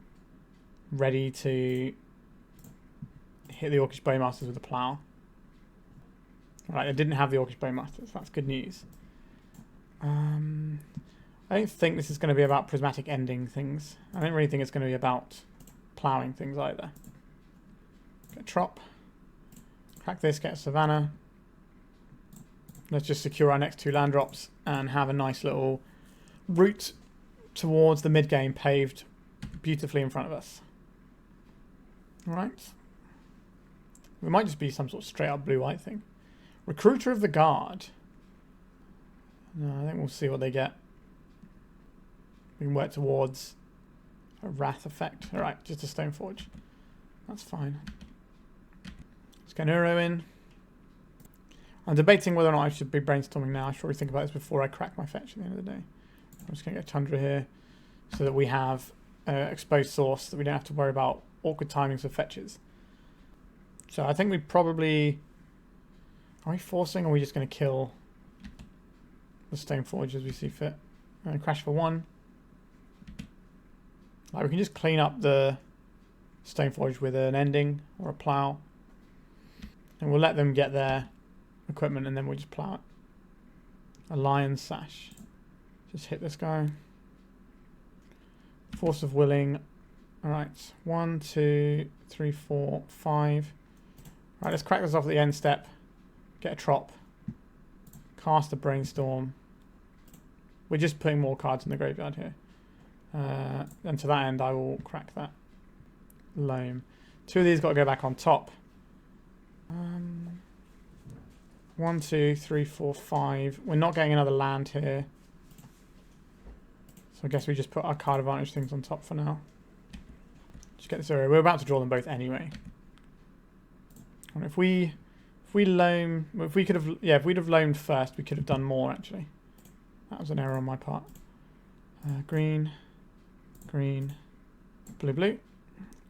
ready to hit the Orcish Bowmasters with a plow. Right, I didn't have the Orcish Bowmasters. That's good news. I don't think this is going to be about prismatic ending things. I don't really think it's going to be about ploughing things either. Get a Trop. Crack this, get a Savannah. Let's just secure our next 2 land drops and have a nice little route towards the mid-game paved beautifully in front of us. Alright. We might just be some sort of straight-up blue-white thing. Recruiter of the Guard. No, I think we'll see what they get. We can work towards a Wrath effect. Alright, just a Stoneforge. That's fine. Let's get an Uro in. I'm debating whether or not I should be brainstorming now. I should probably think about this before I crack my fetch at the end of the day. I'm just going to get Tundra here so that we have exposed source, that we don't have to worry about awkward timings of fetches. So I think we probably... Are we forcing, or are we just going to kill the Stoneforge as we see fit? And crash for 1. Like, we can just clean up the Stoneforge with an ending or a plow. And we'll let them get their equipment and then we'll just plow it. A Lion Sash. Just hit this guy. Force of Willing. Alright, 1, 2, 3, 4, 5. Alright, let's crack this off at the end step. Get a Trop. Cast a Brainstorm. We're just putting more cards in the graveyard here. And to that end, I will crack that Loam. 2 of these got to go back on top. 1, 2, 3, 4, 5. We're not getting another land here. So I guess we just put our card advantage things on top for now. Just get this area. We're about to draw them both anyway. And if we loam, if we could have, yeah, if we'd have loamed first, we could have done more actually. That was an error on my part. Green, green, blue, blue,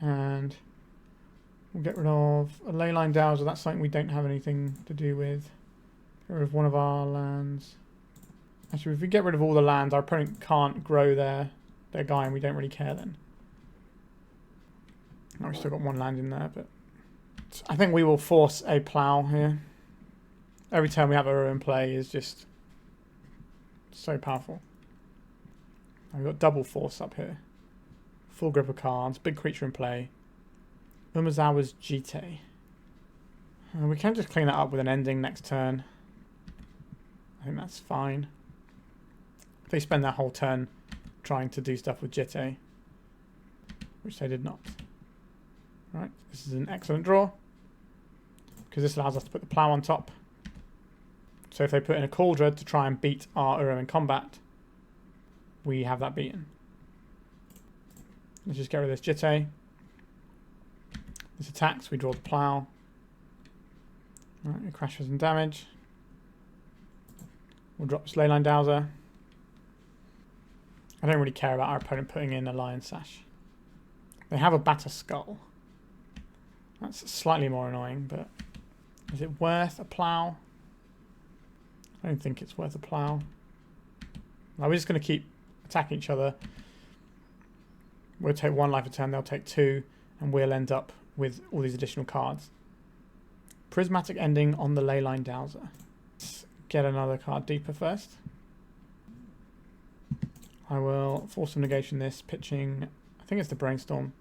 and we'll get rid of a Leyline Dowser. That's something we don't have anything to do with. Get rid of one of our lands. Actually, if we get rid of all the lands, our opponent can't grow their guy, and we don't really care then. Oh, we've still got 1 land in there, but I think we will force a plow here. Every time we have Uro in play is just so powerful. We've got double force up here. Full grip of cards, big creature in play. Umazawa's Jite. We can just clean that up with an ending next turn. I think that's fine. If they spend that whole turn trying to do stuff with Jite, which they did not. Right, this is an excellent draw because this allows us to put the plow on top. So if they put in a Cauldron to try and beat our Uro in combat, we have that beaten. Let's just get rid of this Jite. This attacks, we draw the plow. Alright, we crash for some damage. We'll drop this Leyline Dowser. I don't really care about our opponent putting in a Lion Sash. They have a Batter Skull. That's slightly more annoying, but is it worth a plow? I don't think it's worth a plow. Now we're just going to keep attacking each other. We'll take 1 life a turn, they'll take 2, and we'll end up with all these additional cards. Prismatic Ending on the Leyline Dowser. Let's get another card deeper first. I will Force of Negation this, pitching, I think it's the Brainstorm.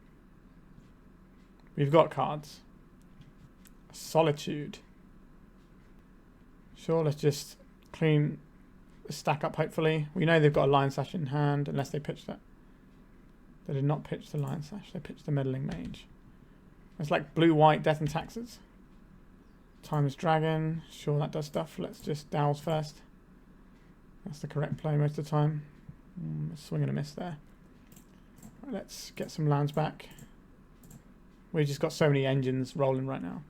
We've got cards. Solitude. Sure, let's just clean stack up, hopefully. We know they've got a Lion Sash in hand, unless they pitched it. They did not pitch the Lion Sash. They pitched the Meddling Mage. It's like blue-white Death and Taxes. Timeless Dragon. Sure, that does stuff. Let's just Dows first. That's the correct play most of the time. Swing and a miss there. Right, let's get some lands back. We've just got so many engines rolling right now.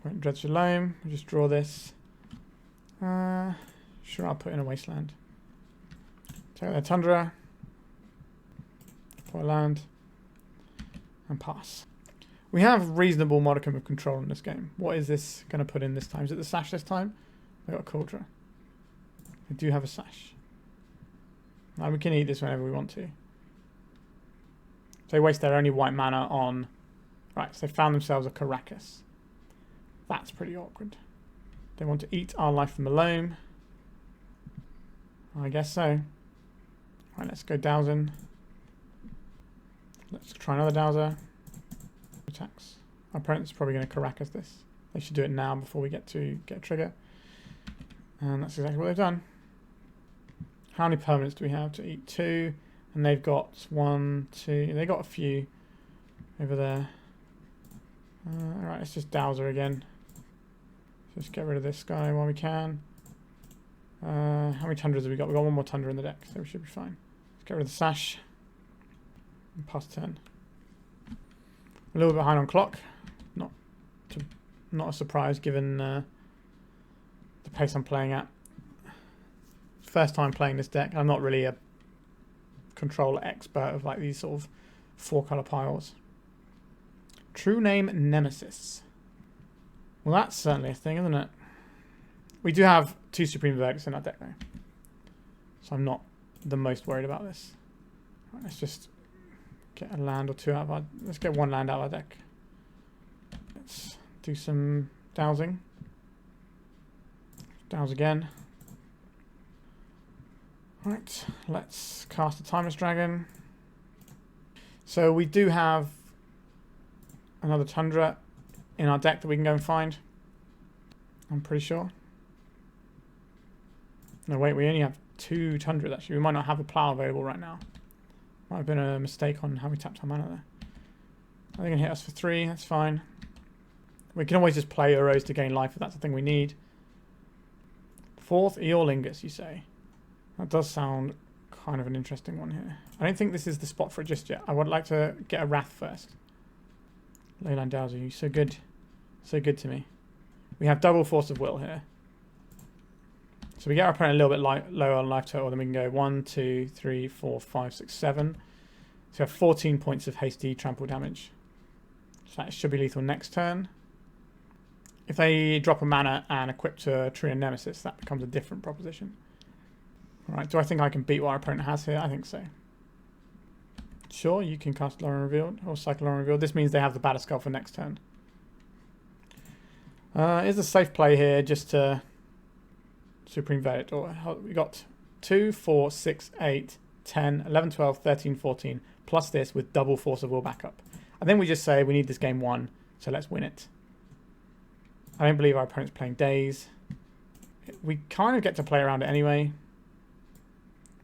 Right, Dredge your Loam. We'll just draw this. Sure, I'll put in a Wasteland. Take their Tundra. Pour land. And pass. We have reasonable modicum of control in this game. What is this going to put in this time? Is it the Sash this time? We've got a Cauldron. We do have a Sash. Now we can eat this whenever we want to. They waste their only white mana on... Right, so they found themselves a Caracas. That's pretty awkward. They want to eat our life from the Loam. I guess so. Right, let's go Dowsing. Let's try another Dowser. Attacks. Our opponent's probably going to Caracas this. They should do it now before we get a trigger. And that's exactly what they've done. How many permanents do we have to eat? 2. And they've got 1, 2. They got a few over there. Alright, let's just Dowser again. Just get rid of this guy while we can. How many Tundras have we got? We've got one more Tundra in the deck, so we should be fine. Let's get rid of the Sash. And pass turn. A little bit behind on clock. Not a surprise given the pace I'm playing at. First time playing this deck. I'm not really a controller expert of like these sort of 4-color piles. True name Nemesis. Well, that's certainly a thing, isn't it? We do have 2 Supreme Verdicts in our deck though, so I'm not the most worried about this. Right, let's just get a land or 2 out of our... Let's get 1 land out of our deck. Let's do some dowsing. Dows again. Right, let's cast a Timeless Dragon. So we do have another Tundra in our deck that we can go and find. I'm pretty sure. No, wait, we only have 2 Tundras actually. We might not have a Plow available right now. Might have been a mistake on how we tapped our mana there. They're going to hit us for 3, that's fine. We can always just play Urose to gain life if that's the thing we need. Forth Eorlingas, you say? That does sound kind of an interesting one here. I don't think this is the spot for it just yet. I would like to get a Wrath first. Leyline Dowser, you're so good. So good to me. We have double Force of Will here. So we get our opponent a little bit lower on life total, then we can go 1, 2, 3, 4, 5, 6, 7. So we have 14 points of hasty trample damage. So that should be lethal next turn. If they drop a mana and equip to True Nemesis, that becomes a different proposition. Alright, do I think I can beat what our opponent has here? I think so. Sure, you can cast Lórien Revealed, or cycle Lórien Revealed. This means they have the Batterskull for next turn. Is a safe play here just to Supreme Verdict. Or we got 2, 4, 6, 8, 10, 11, 12, 13, 14, plus this with double Force of Will backup. And then we just say we need this game won, so let's win it. I don't believe our opponent's playing Daze. We kind of get to play around it anyway.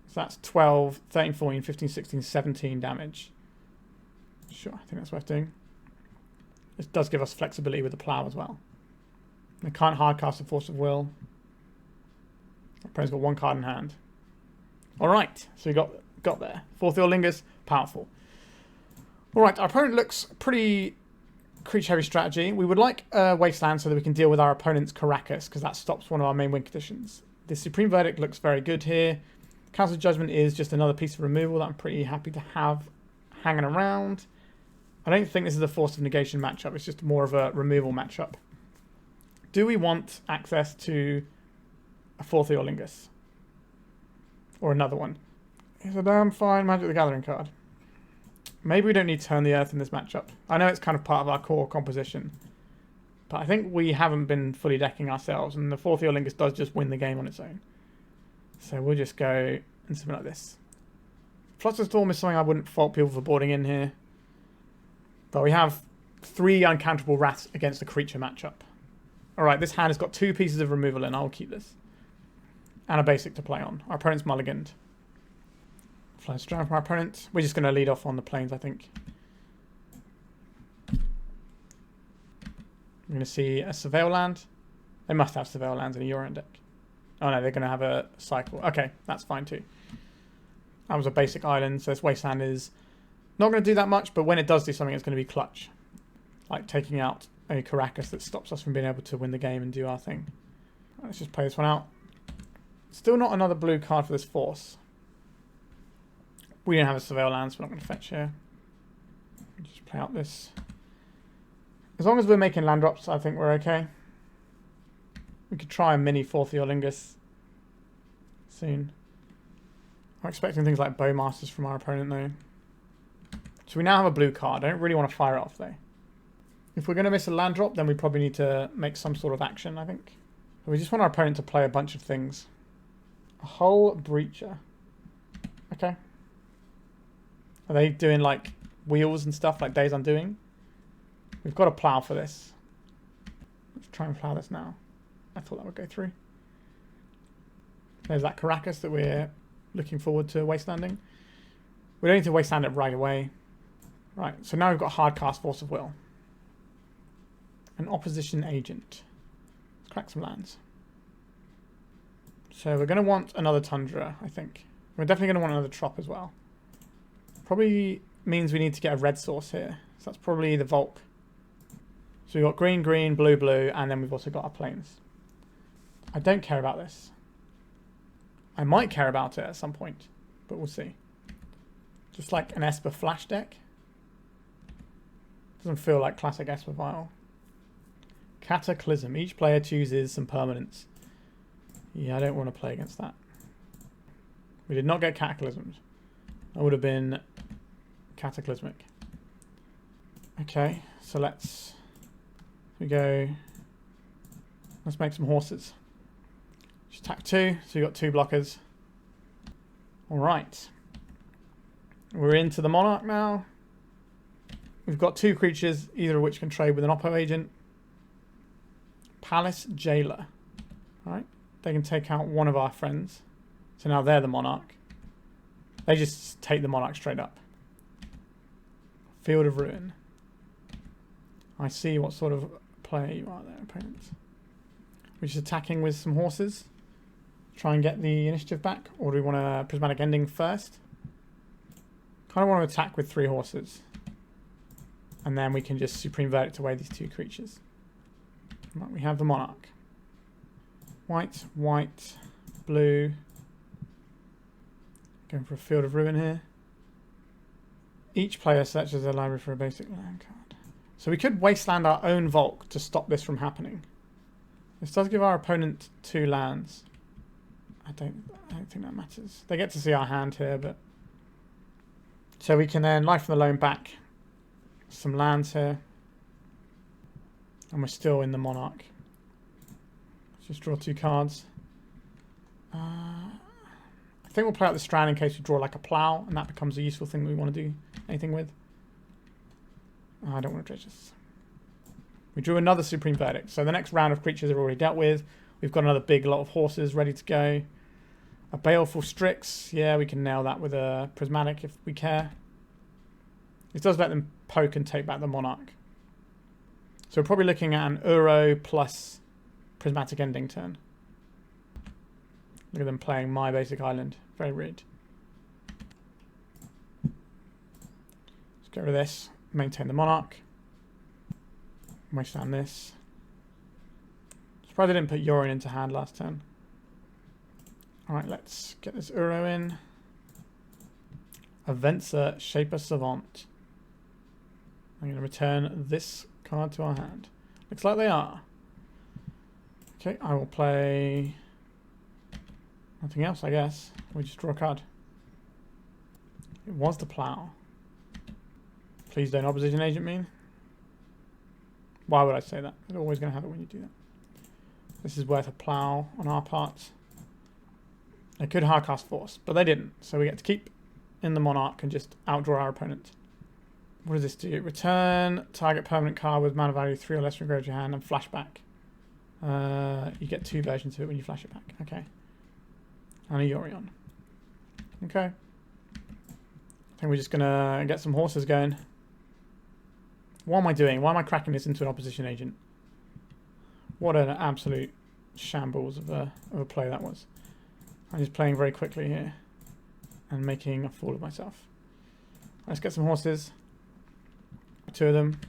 So that's 12, 13, 14, 15, 16, 17 damage. Sure, I think that's worth doing. This does give us flexibility with the Plow as well. We can't hardcast the Force of Will. Our opponent's got 1 card in hand. Alright, so we got there. Forth Eorlingas, powerful. Alright, our opponent looks pretty creature-heavy strategy. We would like a Wasteland so that we can deal with our opponent's Caracas, because that stops one of our main win conditions. The Supreme Verdict looks very good here. Council Judgment is just another piece of removal that I'm pretty happy to have hanging around. I don't think this is a Force of Negation matchup. It's just more of a removal matchup. Do we want access to a Forth Eorlingas? Or another one? It's a damn fine Magic the Gathering card. Maybe we don't need to turn the Earth in this matchup. I know it's kind of part of our core composition. But I think we haven't been fully decking ourselves. And the Forth Eorlingas does just win the game on its own. So we'll just go and something like this. Flusterstorm is something I wouldn't fault people for boarding in here. But we have 3 uncounterable Wraths against a creature matchup. Alright, this hand has got 2 pieces of removal in. I'll keep this. and a basic to play on. Our opponent's mulliganed. Flooded Strand from our opponent. We're just going to lead off on the plains, I think. We're going to see a Surveil land. They must have Surveil lands in a Lórien deck. Oh no, they're going to have a cycle. Okay, that's fine too. That was a basic island, so this Wasteland is not going to do that much, but when it does do something, it's going to be clutch. Like taking out a Caracas that stops us from being able to win the game and do our thing. Right, let's just play this one out. Still not another blue card for this Force. We don't have a Surveil land, so we're not going to fetch here. Just play out this. As long as we're making land drops, I think we're okay. We could try a mini Forth Eorlingas soon. I'm expecting things like Bowmasters from our opponent though. So we now have a blue card. I don't really want to fire it off though. If we're going to miss a land drop, then we probably need to make some sort of action, I think. We just want our opponent to play a bunch of things. A Hull Breacher. Okay. Are they doing like wheels and stuff like Days Undoing? We've got a plow for this. Let's try and plow this now. I thought that would go through. There's that Caracas that we're looking forward to wastelanding. We don't need to wasteland it right away. Right, so now we've got hardcast Force of Will. An opposition agent. Let's crack some lands. So we're going to want another Tundra, I think. We're definitely going to want another Trop as well. Probably means we need to get a red source here. So that's probably the Volk. So we've got green, green, blue, blue, and then we've also got our plains. I don't care about this. I might care about it at some point, but we'll see. Just like an Esper Flash deck. Doesn't feel like classic Esper Vial. Cataclysm. Each player chooses some permanents. Yeah, I don't want to play against that. We did not get Cataclysms. That would have been cataclysmic. Okay, so let's make some horses. Just attack 2, so you've got 2 blockers. Alright. We're into the Monarch now. We've got 2 creatures, either of which can trade with an Oppo agent. Palace Jailer. Alright. They can take out one of our friends. So now they're the Monarch. They just take the Monarch straight up. Field of Ruin. I see what sort of player you are there, opponents. We're just attacking with some horses. Try and get the initiative back. Or do we want a Prismatic Ending first? Kind of want to attack with 3 horses. And then we can just Supreme Verdict away these 2 creatures. Right, we have the Monarch. White, white, blue. Going for a Field of Ruin here. Each player searches their library for a basic land card. So we could wasteland our own Volk to stop this from happening. This does give our opponent 2 lands. I don't think that matters. They get to see our hand here, but... So we can then Life from the Loam back some lands here. And we're still in the Monarch. Let's just draw 2 cards. I think we'll play out the Strand in case we draw like a Plow, and that becomes a useful thing that we want to do anything with. I don't want to dredge this. We drew another Supreme Verdict. So the next round of creatures are already dealt with. We've got another big lot of horses ready to go. A Baleful Strix. Yeah, we can nail that with a Prismatic if we care. This does let them poke and take back the Monarch. So we're probably looking at an Uro plus Prismatic Ending turn. Look at them playing my basic island. Very rude. Let's get rid of this. Maintain the Monarch. Wasteland this. Surprised I didn't put Lórien into hand last turn. Alright, let's get this Uro in. Avenza Shaper Savant. I'm going to return this card to our hand. Looks like they are. Okay, I will play nothing else, I guess. We just draw a card. It was the Plow. Please don't opposition agent mean. Why would I say that? They're always going to have it when you do that. This is worth a Plow on our part. They could hardcast Force, but they didn't. So we get to keep in the Monarch and just outdraw our opponent. What does this do? Return target permanent card with mana value 3 or less from your hand and flashback. You get 2 versions of it when you flash it back. Okay. And a Yorion. Okay. I think we're just going to get some horses going. What am I doing? Why am I cracking this into an opposition agent? What an absolute shambles of a play that was. I'm just playing very quickly here. And making a fool of myself. Let's get some horses. 2 of them.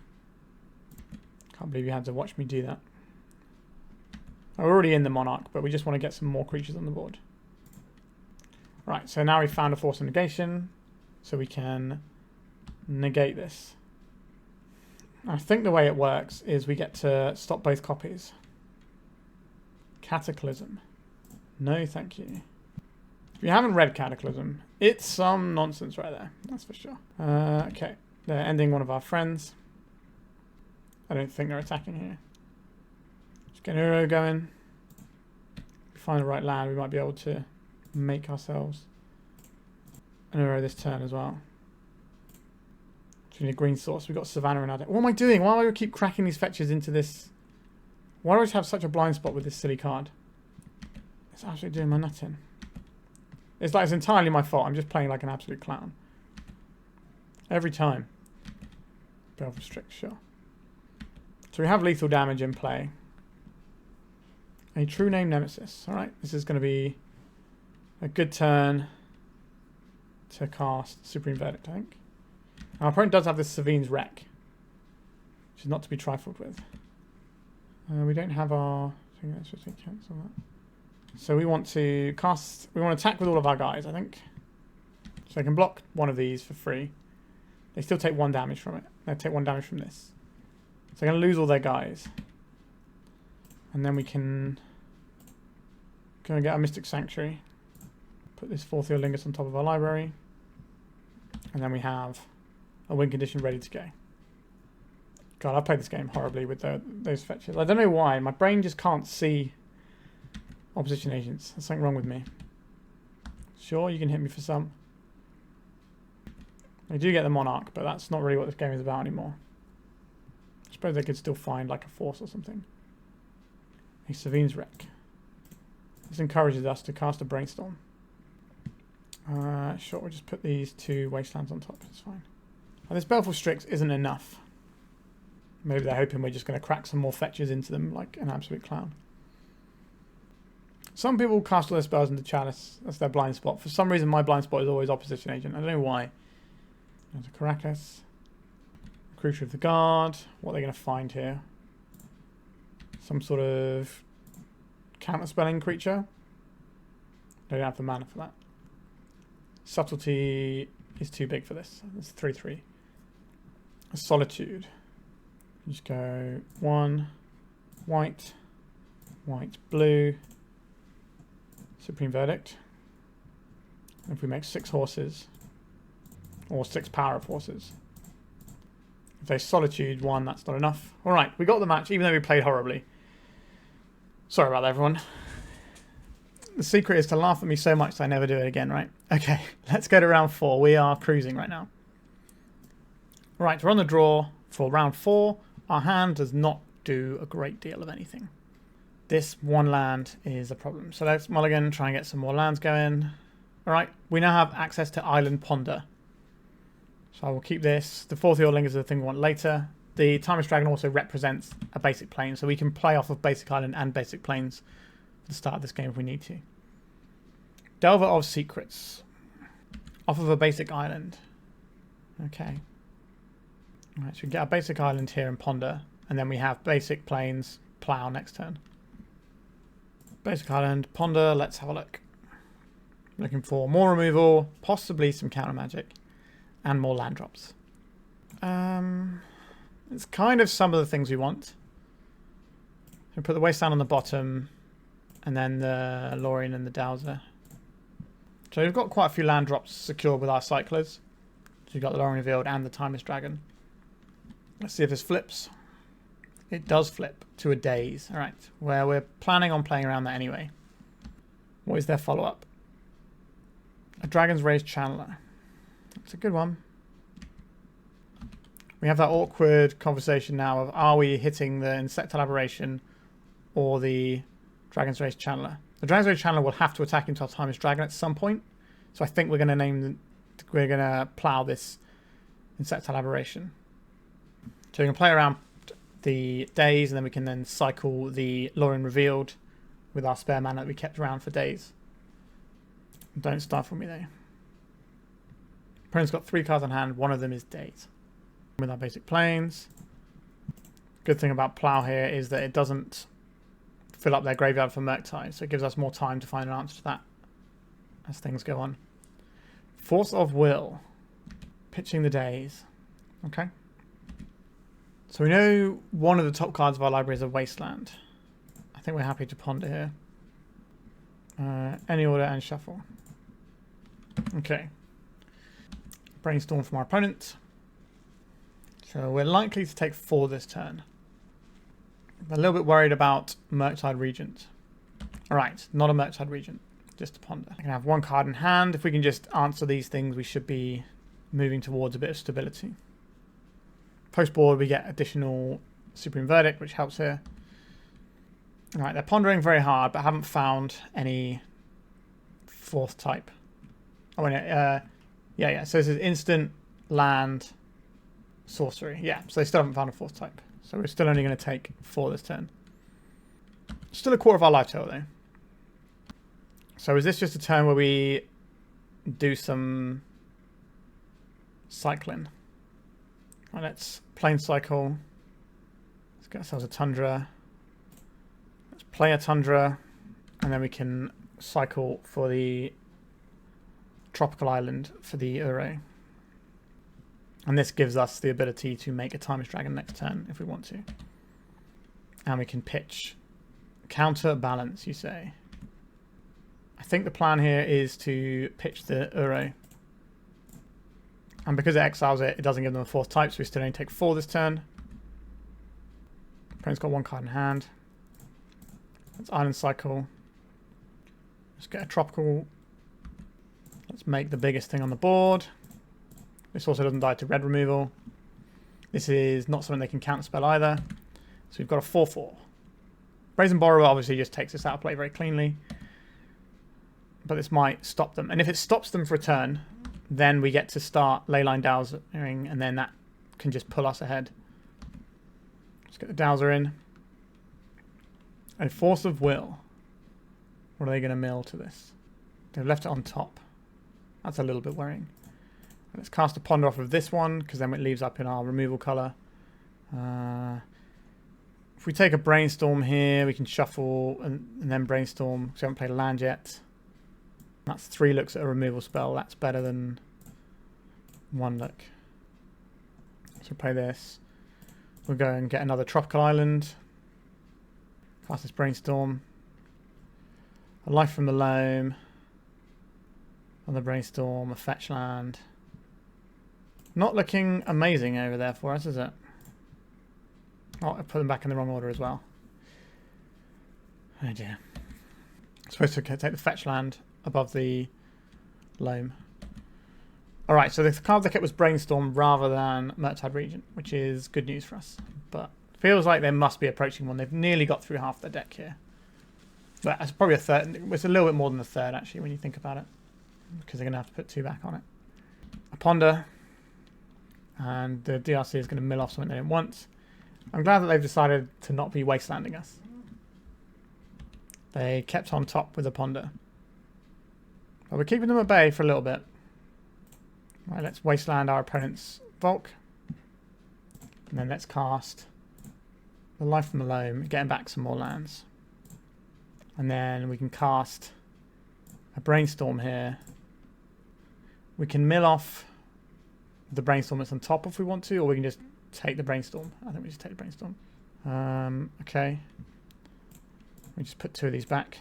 Can't believe you had to watch me do that. We're already in the Monarch, but we just want to get some more creatures on the board. Right, so now we've found a Force of Negation, so we can negate this. I think the way it works is we get to stop both copies. Cataclysm. No, thank you. If you haven't read Cataclysm, it's some nonsense right there, that's for sure. Okay, they're ending one of our friends. I don't think they're attacking here. Just get an Uro going. If we find the right land, we might be able to make ourselves an Uro this turn as well. So we need a green source. We've got Savannah in our deck. What am I doing? Why do I keep cracking these fetches into this? Why do I have such a blind spot with this silly card? It's absolutely doing my nut in. It's like it's entirely my fault. I'm just playing like an absolute clown. Every time. Go for strict, sure. So we have lethal damage in play. A true name Nemesis. Alright, this is going to be a good turn to cast Supreme Verdict, I think. Our opponent does have this Savine's Wreck, which is not to be trifled with. We don't have our... I think let's just cancel that. So we want to cast... We want to attack with all of our guys, I think. So I can block one of these for free. They still take 1 damage from it. They take 1 damage from this. So they're going to lose all their guys. And then we can go and get a Mystic Sanctuary. Put this Forth Eorlingas on top of our library. And then we have a win condition ready to go. God, I've played this game horribly with those fetches. I don't know why. My brain just can't see opposition agents. There's something wrong with me. Sure, you can hit me for some. I do get the Monarch, but that's not really what this game is about anymore. I suppose they could still find like a force or something. A Savine's Wreck. This encourages us to cast a Brainstorm. Sure, we'll just put these 2 Wastelands on top. It's fine. And this Baleful Strix isn't enough. Maybe they're hoping we're just going to crack some more fetches into them like an absolute clown. Some people cast all their spells into Chalice. That's their blind spot. For some reason, my blind spot is always opposition agent. I don't know why. There's a Caracas. Creature of the Guard. What are they going to find here? Some sort of counter-spelling creature. They don't have the mana for that. Subtlety is too big for this. It's 3/3. A Solitude. You just go 1, white, white, blue, Supreme Verdict. And if we make 6 horses, or 6 power of horses. If they Solitude 1, that's not enough. Alright, we got the match, even though we played horribly. Sorry about that, everyone. The secret is to laugh at me so much that I never do it again, right? Okay, let's go to round 4. We are cruising right now. Right, we're on the draw for round 4. Our hand does not do a great deal of anything. This 1 land is a problem. So let's mulligan, try and get some more lands going. Alright, we now have access to Island Ponder. So I will keep this. The Forth Eorlingas is the thing we want later. The Timeless Dragon also represents a basic plane, so we can play off of basic island and basic planes at the start of this game if we need to. Delver of Secrets. Off of a basic island. Okay. Alright, so we get a basic island here and Ponder, and then we have basic planes, Plow next turn. Basic island, Ponder, let's have a look. Looking for more removal, possibly some counter magic, and more land drops. It's kind of some of the things we want. So put the Wasteland on the bottom, and then the Lórien and the Dowser. So we've got quite a few land drops secured with our cyclers. So you've got the Lórien Revealed and the Timeless Dragon. Let's see if this flips. It does flip to a Daze. Alright, where we're planning on playing around that anyway. What is their follow-up? A Dragon's Rage Channeler. That's a good one. We have that awkward conversation now of are we hitting the Insectile Aberration or the Dragon's Rage Channeler? The Dragon's Channel will have to attack into our Timeless Dragon at some point. So I think we're going to plow this Insectile Aberration. So we can play around the days, and then we can then cycle the Lórien Revealed with our spare mana that we kept around for days. Don't start with me though. Opponent's got 3 cards on hand, one of them is days. With our basic planes. Good thing about Plow here is that it doesn't fill up their graveyard for Murktide, so it gives us more time to find an answer to that as things go on. Force of Will. Pitching the days. Okay. So we know one of the top cards of our library is a Wasteland. I think we're happy to ponder here. Any order and shuffle. Okay. Brainstorm from our opponent. So we're likely to take 4 this turn. I'm a little bit worried about Murktide Regent. Alright, not a Murktide Regent. Just a ponder. I can have 1 card in hand. If we can just answer these things, we should be moving towards a bit of stability. Post board, we get additional Supreme Verdict, which helps here. Alright, they're pondering very hard, but haven't found any 4th type. Oh, wait, yeah. So this is instant, land, sorcery. Yeah, so they still haven't found a 4th type. So we're still only going to take 4 this turn. Still a quarter of our life total, though. So is this just a turn where we do some cycling? Right, let's plane cycle. Let's get ourselves a Tundra. Let's play a Tundra. And then we can cycle for the Tropical Island for the Uro. And this gives us the ability to make a Timeless Dragon next turn if we want to. And we can pitch counterbalance, you say. I think the plan here is to pitch the Uro. And because it exiles it, it doesn't give them a 4th type, so we still only take 4 this turn. Opponent's got 1 card in hand. Let's Island Cycle. Let's get a Tropical. Let's make the biggest thing on the board. This also doesn't die to red removal. This is not something they can counterspell either. So we've got a 4/4. Brazen Borrower obviously just takes this out of play very cleanly. But this might stop them. And if it stops them for a turn, then we get to start Leyline Dowsering, and then that can just pull us ahead. Let's get the Dowser in. A Force of Will. What are they going to mill to this? They've left it on top. That's a little bit worrying. Let's cast a Ponder off of this one, because then it leaves up in our removal colour. If we take a Brainstorm here, we can shuffle and then Brainstorm, because we haven't played a land yet. That's 3 looks at a removal spell. That's better than 1 look. So play this. We'll go and get another Tropical Island. Cast this Brainstorm. A Life from the Loam. Another Brainstorm, a Fetch Land. Not looking amazing over there for us, is it? Oh, I put them back in the wrong order as well. Oh dear. I'm supposed to take the Fetch Land above the Loam. Alright, so the card they kept was Brainstorm rather than Murktide Regent, which is good news for us. But feels like they must be approaching one. They've nearly got through half their deck here. But that's probably a third. It's a little bit more than a third, actually, when you think about it. Because they're going to have to put 2 back on it. A Ponder. And the DRC is going to mill off something they didn't want. I'm glad that they've decided to not be wastelanding us. They kept on top with a Ponder. But we're keeping them at bay for a little bit. Right, let's wasteland our opponent's Volk. And then let's cast the Life from the Loam, getting back some more lands. And then we can cast a Brainstorm here. We can mill off the Brainstorm that's on top if we want to, or we can just take the Brainstorm. I think we just take the Brainstorm. Okay. We just put 2 of these back.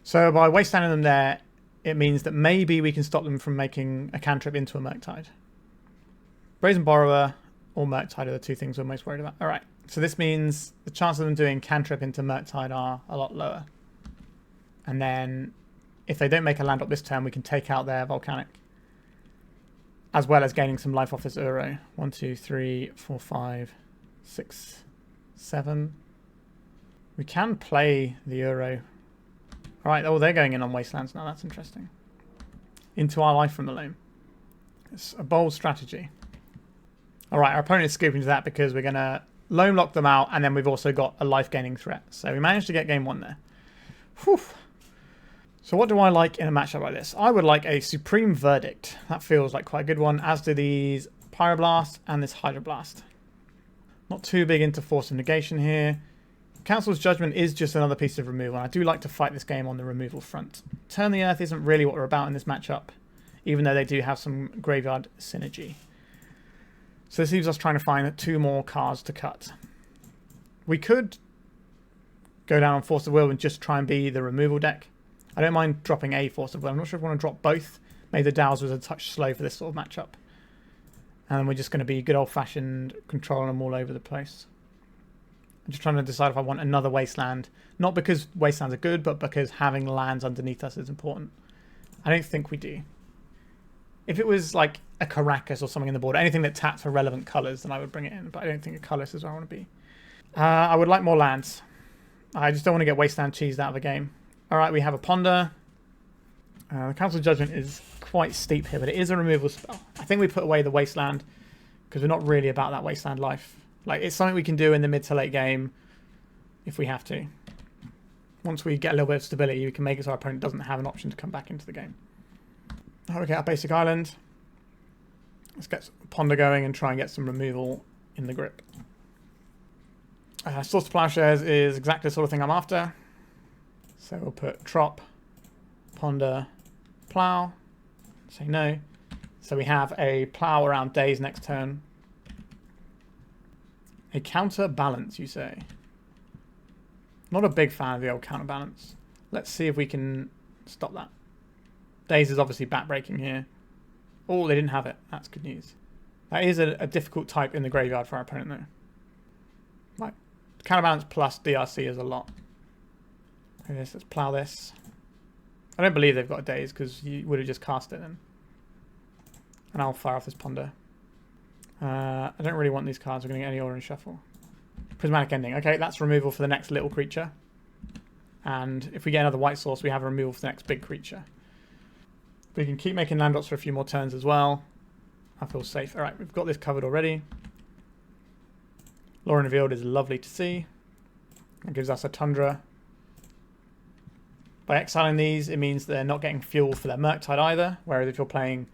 So by wastelanding them there, it means that maybe we can stop them from making a cantrip into a Murktide. Brazen Borrower or Murktide are the 2 things we're most worried about. Alright, so this means the chances of them doing cantrip into Murktide are a lot lower. And then if they don't make a land up this turn, we can take out their Volcanic. As well as gaining some life off this Uro. 1, 2, 3, 4, 5, 6, 7. We can play the Euro. Alright, oh, they're going in on Wastelands now. That's interesting. Into our life from the Loam. It's a bold strategy. Alright, our opponent is skipping to that because we're going to Loam lock them out, and then we've also got a life-gaining threat. So we managed to get game 1 there. Whew. So what do I like in a matchup like this? I would like a Supreme Verdict. That feels like quite a good one, as do these Pyroblast and this Hydroblast. Not too big into Force of Negation here. Council's Judgment is just another piece of removal, and I do like to fight this game on the removal front. Turn the Earth isn't really what we're about in this matchup, even though they do have some graveyard synergy. So this leaves us trying to find 2 more cards to cut. We could go down on Force of Will and just try and be the removal deck. I don't mind dropping a Force of Will. I'm not sure if I want to drop both. Maybe the Dowser is a touch slow for this sort of matchup. And then we're just going to be good old-fashioned controlling them all over the place. I'm just trying to decide if I want another Wasteland. Not because Wastelands are good, but because having lands underneath us is important. I don't think we do. If it was like a Caracas or something in the board, anything that taps for relevant colours, then I would bring it in. But I don't think a colourless is where I want to be. I would like more lands. I just don't want to get Wasteland cheesed out of the game. Alright, we have a Ponder. The Council Judgment is quite steep here, but it is a removal spell. I think we put away the Wasteland because we're not really about that Wasteland life. Like, it's something we can do in the mid to late game if we have to. Once we get a little bit of stability, we can make it so our opponent doesn't have an option to come back into the game. Now we get our basic island. Let's get Ponder going and try and get some removal in the grip. Source to Plowshares is exactly the sort of thing I'm after. So we'll put Trop, Ponder, Plow. Say no. So we have a Plow around Days next turn. A counterbalance, you say? Not a big fan of the old counterbalance. Let's see if we can stop that. Days is obviously backbreaking here. Oh, they didn't have it. That's good news. That is a difficult type in the graveyard for our opponent, though. Right. Counterbalance plus DRC is a lot. Okay, let's Plow this. I don't believe they've got a Daze because you would have just cast it then. And I'll fire off this Ponder. I don't really want these cards. We're going to get any order in shuffle. Prismatic Ending. Okay, that's removal for the next little creature. And if we get another white source, we have a removal for the next big creature. We can keep making land drops for a few more turns as well. I feel safe. Alright, we've got this covered already. Lórien Revealed is lovely to see. It gives us a Tundra. By exiling these, it means they're not getting fuel for their Murktide either. Whereas if you're playing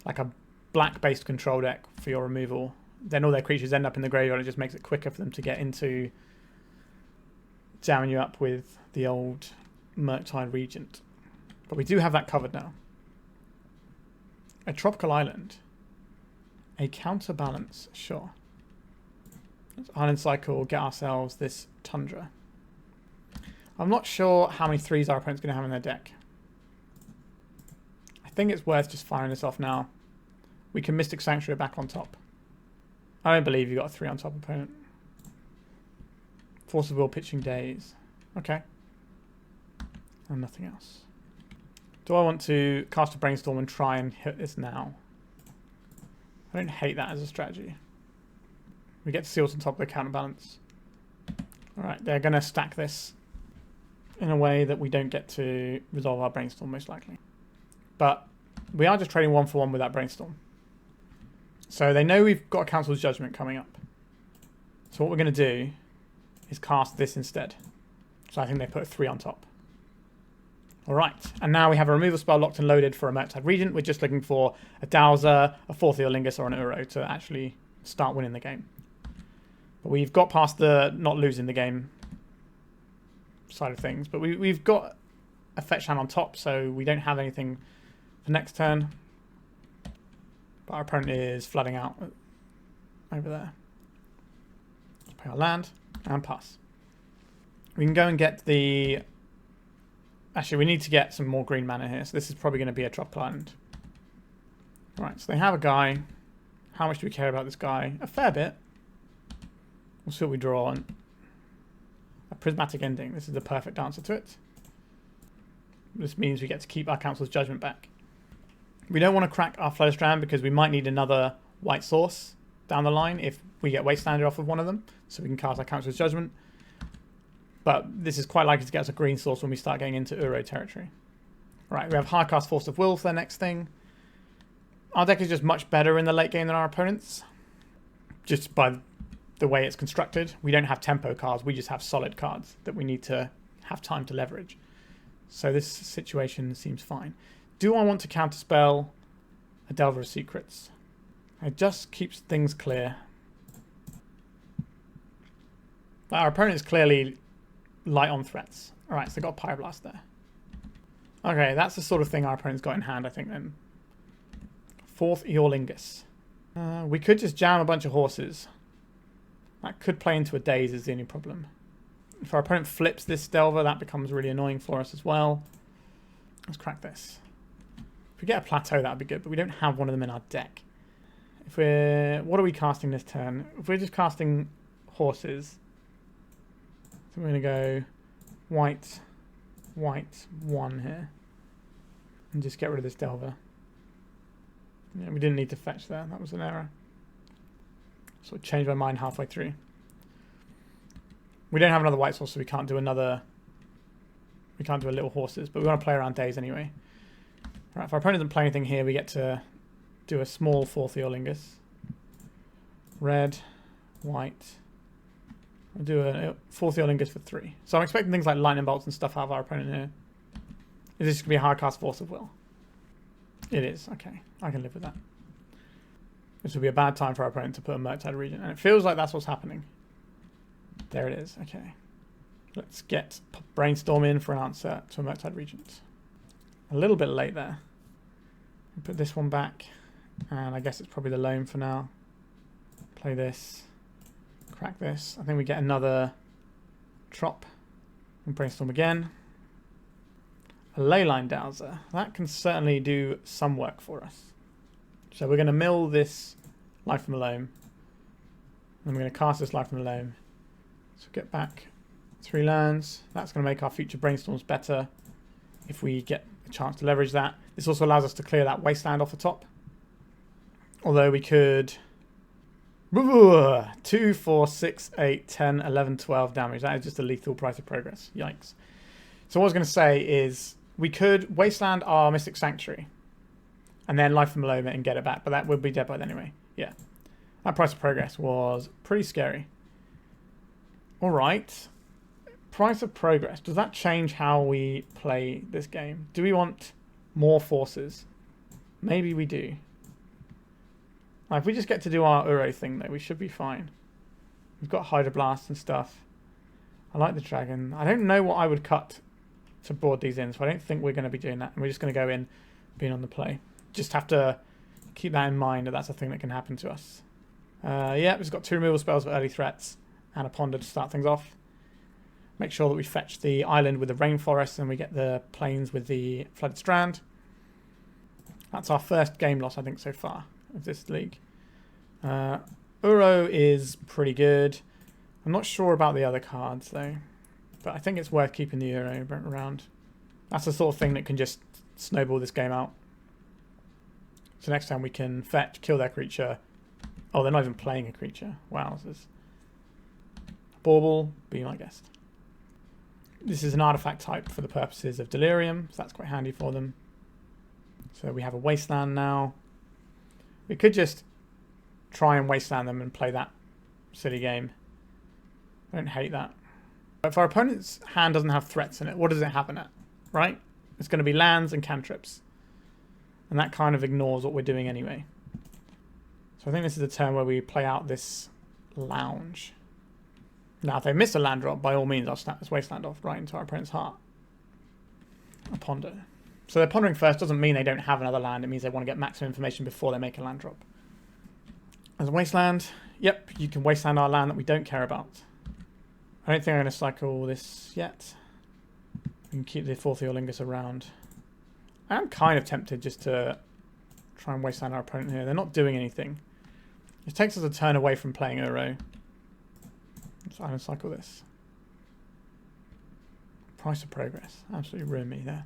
like a black-based control deck for your removal, then all their creatures end up in the graveyard. It just makes it quicker for them to get into jamming you up with the old Murktide Regent. But we do have that covered now. A tropical island. A counterbalance, sure. Let's Island Cycle, get ourselves this Tundra. I'm not sure how many 3s our opponent's going to have in their deck. I think it's worth just firing this off now. We can Mystic Sanctuary back on top. I don't believe you got a 3 on top opponent. Force of Will pitching Days. Okay. And nothing else. Do I want to cast a Brainstorm and try and hit this now? I don't hate that as a strategy. We get to see what's on top of the counterbalance. Alright, they're going to stack this in a way that we don't get to resolve our Brainstorm most likely. But we are just trading 1 for 1 with that Brainstorm. So they know we've got a Council's Judgment coming up. So what we're going to do is cast this instead. So I think they put a 3 on top. Alright, and now we have a removal spell locked and loaded for a Murktide Regent. We're just looking for a Dowser, a Forth Eorlingas, or an Uro to actually start winning the game. But we've got past the not losing the game side of things. But we've got a fetch hand on top, so we don't have anything for next turn. But our opponent is flooding out over there. Let's play our land and pass. We can go and get the... Actually, we need to get some more green mana here, so this is probably going to be a tropical island. Right, so they have a guy. How much do we care about this guy? A fair bit. We'll see what we draw on. A Prismatic Ending. This is the perfect answer to it. This means we get to keep our Council's Judgment back. We don't want to crack our Flooded Strand because we might need another white source down the line if we get Wastelanded off of one of them, so we can cast our Council's Judgment. But this is quite likely to get us a green source when we start getting into Uro territory. Right, we have Hardcast Force of Will for the next thing. Our deck is just much better in the late game than our opponents. Just by the way it's constructed. We don't have tempo cards, we just have solid cards that we need to have time to leverage. So this situation seems fine. Do I want to counterspell a Delver of Secrets? It just keeps things clear. But our opponent is clearly light on threats. Alright, so they've got Pyroblast there. Okay, that's the sort of thing our opponent's got in hand, I think, then. Forth Eorlingas. We could just jam a bunch of horses. That could play into a Daze is the only problem. If our opponent flips this Delver, that becomes really annoying for us as well. Let's crack this. If we get a Plateau, that would be good, but we don't have one of them in our deck. If we're... What are we casting this turn? If we're just casting horses, so we're going to go white, white, 1 here. And just get rid of this Delver. Yeah, we didn't need to fetch there. That was an error. So I changed my mind halfway through. We don't have another white source, so we can't do another... We can't do a little horses, but we want to play around Daze anyway. Right, if our opponent doesn't play anything here, we get to do a small Forth Eorlingas. Red, white. We'll do a Forth Eorlingas for 3. So I'm expecting things like lightning bolts and stuff out of our opponent here. Is this going to be a hard cast Force of Will? It is. Okay, I can live with that. This would be a bad time for our opponent to put a Murktide Regent, and it feels like that's what's happening. There it is. Okay. Let's get Brainstorm in for an answer to a Murktide Regent. A little bit late there. Put this one back, and I guess it's probably the Loam for now. Play this. Crack this. I think we get another Trop and Brainstorm again. A Leyline Dowser. That can certainly do some work for us. So we're going to mill this Life from the Loam. And we're going to cast this Life from the Loam. So get back 3 lands. That's going to make our future Brainstorms better if we get a chance to leverage that. This also allows us to clear that Wasteland off the top. Although we could... 2, 4, 6, 8, 10, 11, 12 damage. That is just a lethal Price of Progress. Yikes. So what I was going to say is we could Wasteland our Mystic Sanctuary and then Life from the Loam and get it back, but that would be dead by then anyway. Yeah. That Price of Progress was pretty scary. Alright. Price of Progress. Does that change how we play this game? Do we want more forces? Maybe we do. If we just get to do our Uro thing, though, we should be fine. We've got Hydroblast and stuff. I like the dragon. I don't know what I would cut to board these in, so I don't think we're going to be doing that. And we're just going to go in being on the play. Just have to keep that in mind that that's a thing that can happen to us. Yeah, we've got 2 removal spells for early threats and a Ponder to start things off. Make sure that we fetch the island with the Rainforest and we get the plains with the Flooded Strand. That's our first game loss, I think, so far of this league. Uro is pretty good. I'm not sure about the other cards, though. But I think it's worth keeping the Uro around. That's the sort of thing that can just snowball this game out. So next time we can fetch, kill their creature. Oh, they're not even playing a creature. Wow. Bauble, be my guest. This is an artifact type for the purposes of Delirium, so that's quite handy for them. So we have a Wasteland now. We could just try and Wasteland them and play that silly game. I don't hate that. But if our opponent's hand doesn't have threats in it, what does it have in it? Right? It's going to be lands and cantrips. And that kind of ignores what we're doing anyway. So I think this is a turn where we play out this Lounge. Now, if they miss a land drop, by all means, I'll snap this Wasteland off right into our opponent's heart. A Ponder. So they're pondering first doesn't mean they don't have another land. It means they want to get maximum information before they make a land drop. As a Wasteland, yep, you can Wasteland our land that we don't care about. I don't think I'm going to cycle this yet. We can keep the Forth Eorlingas around. I am kind of tempted just to try and Wasteland our opponent here. They're not doing anything. It takes us a turn away from playing Uro. So I'm going to cycle this. Price of Progress. Absolutely ruined me there.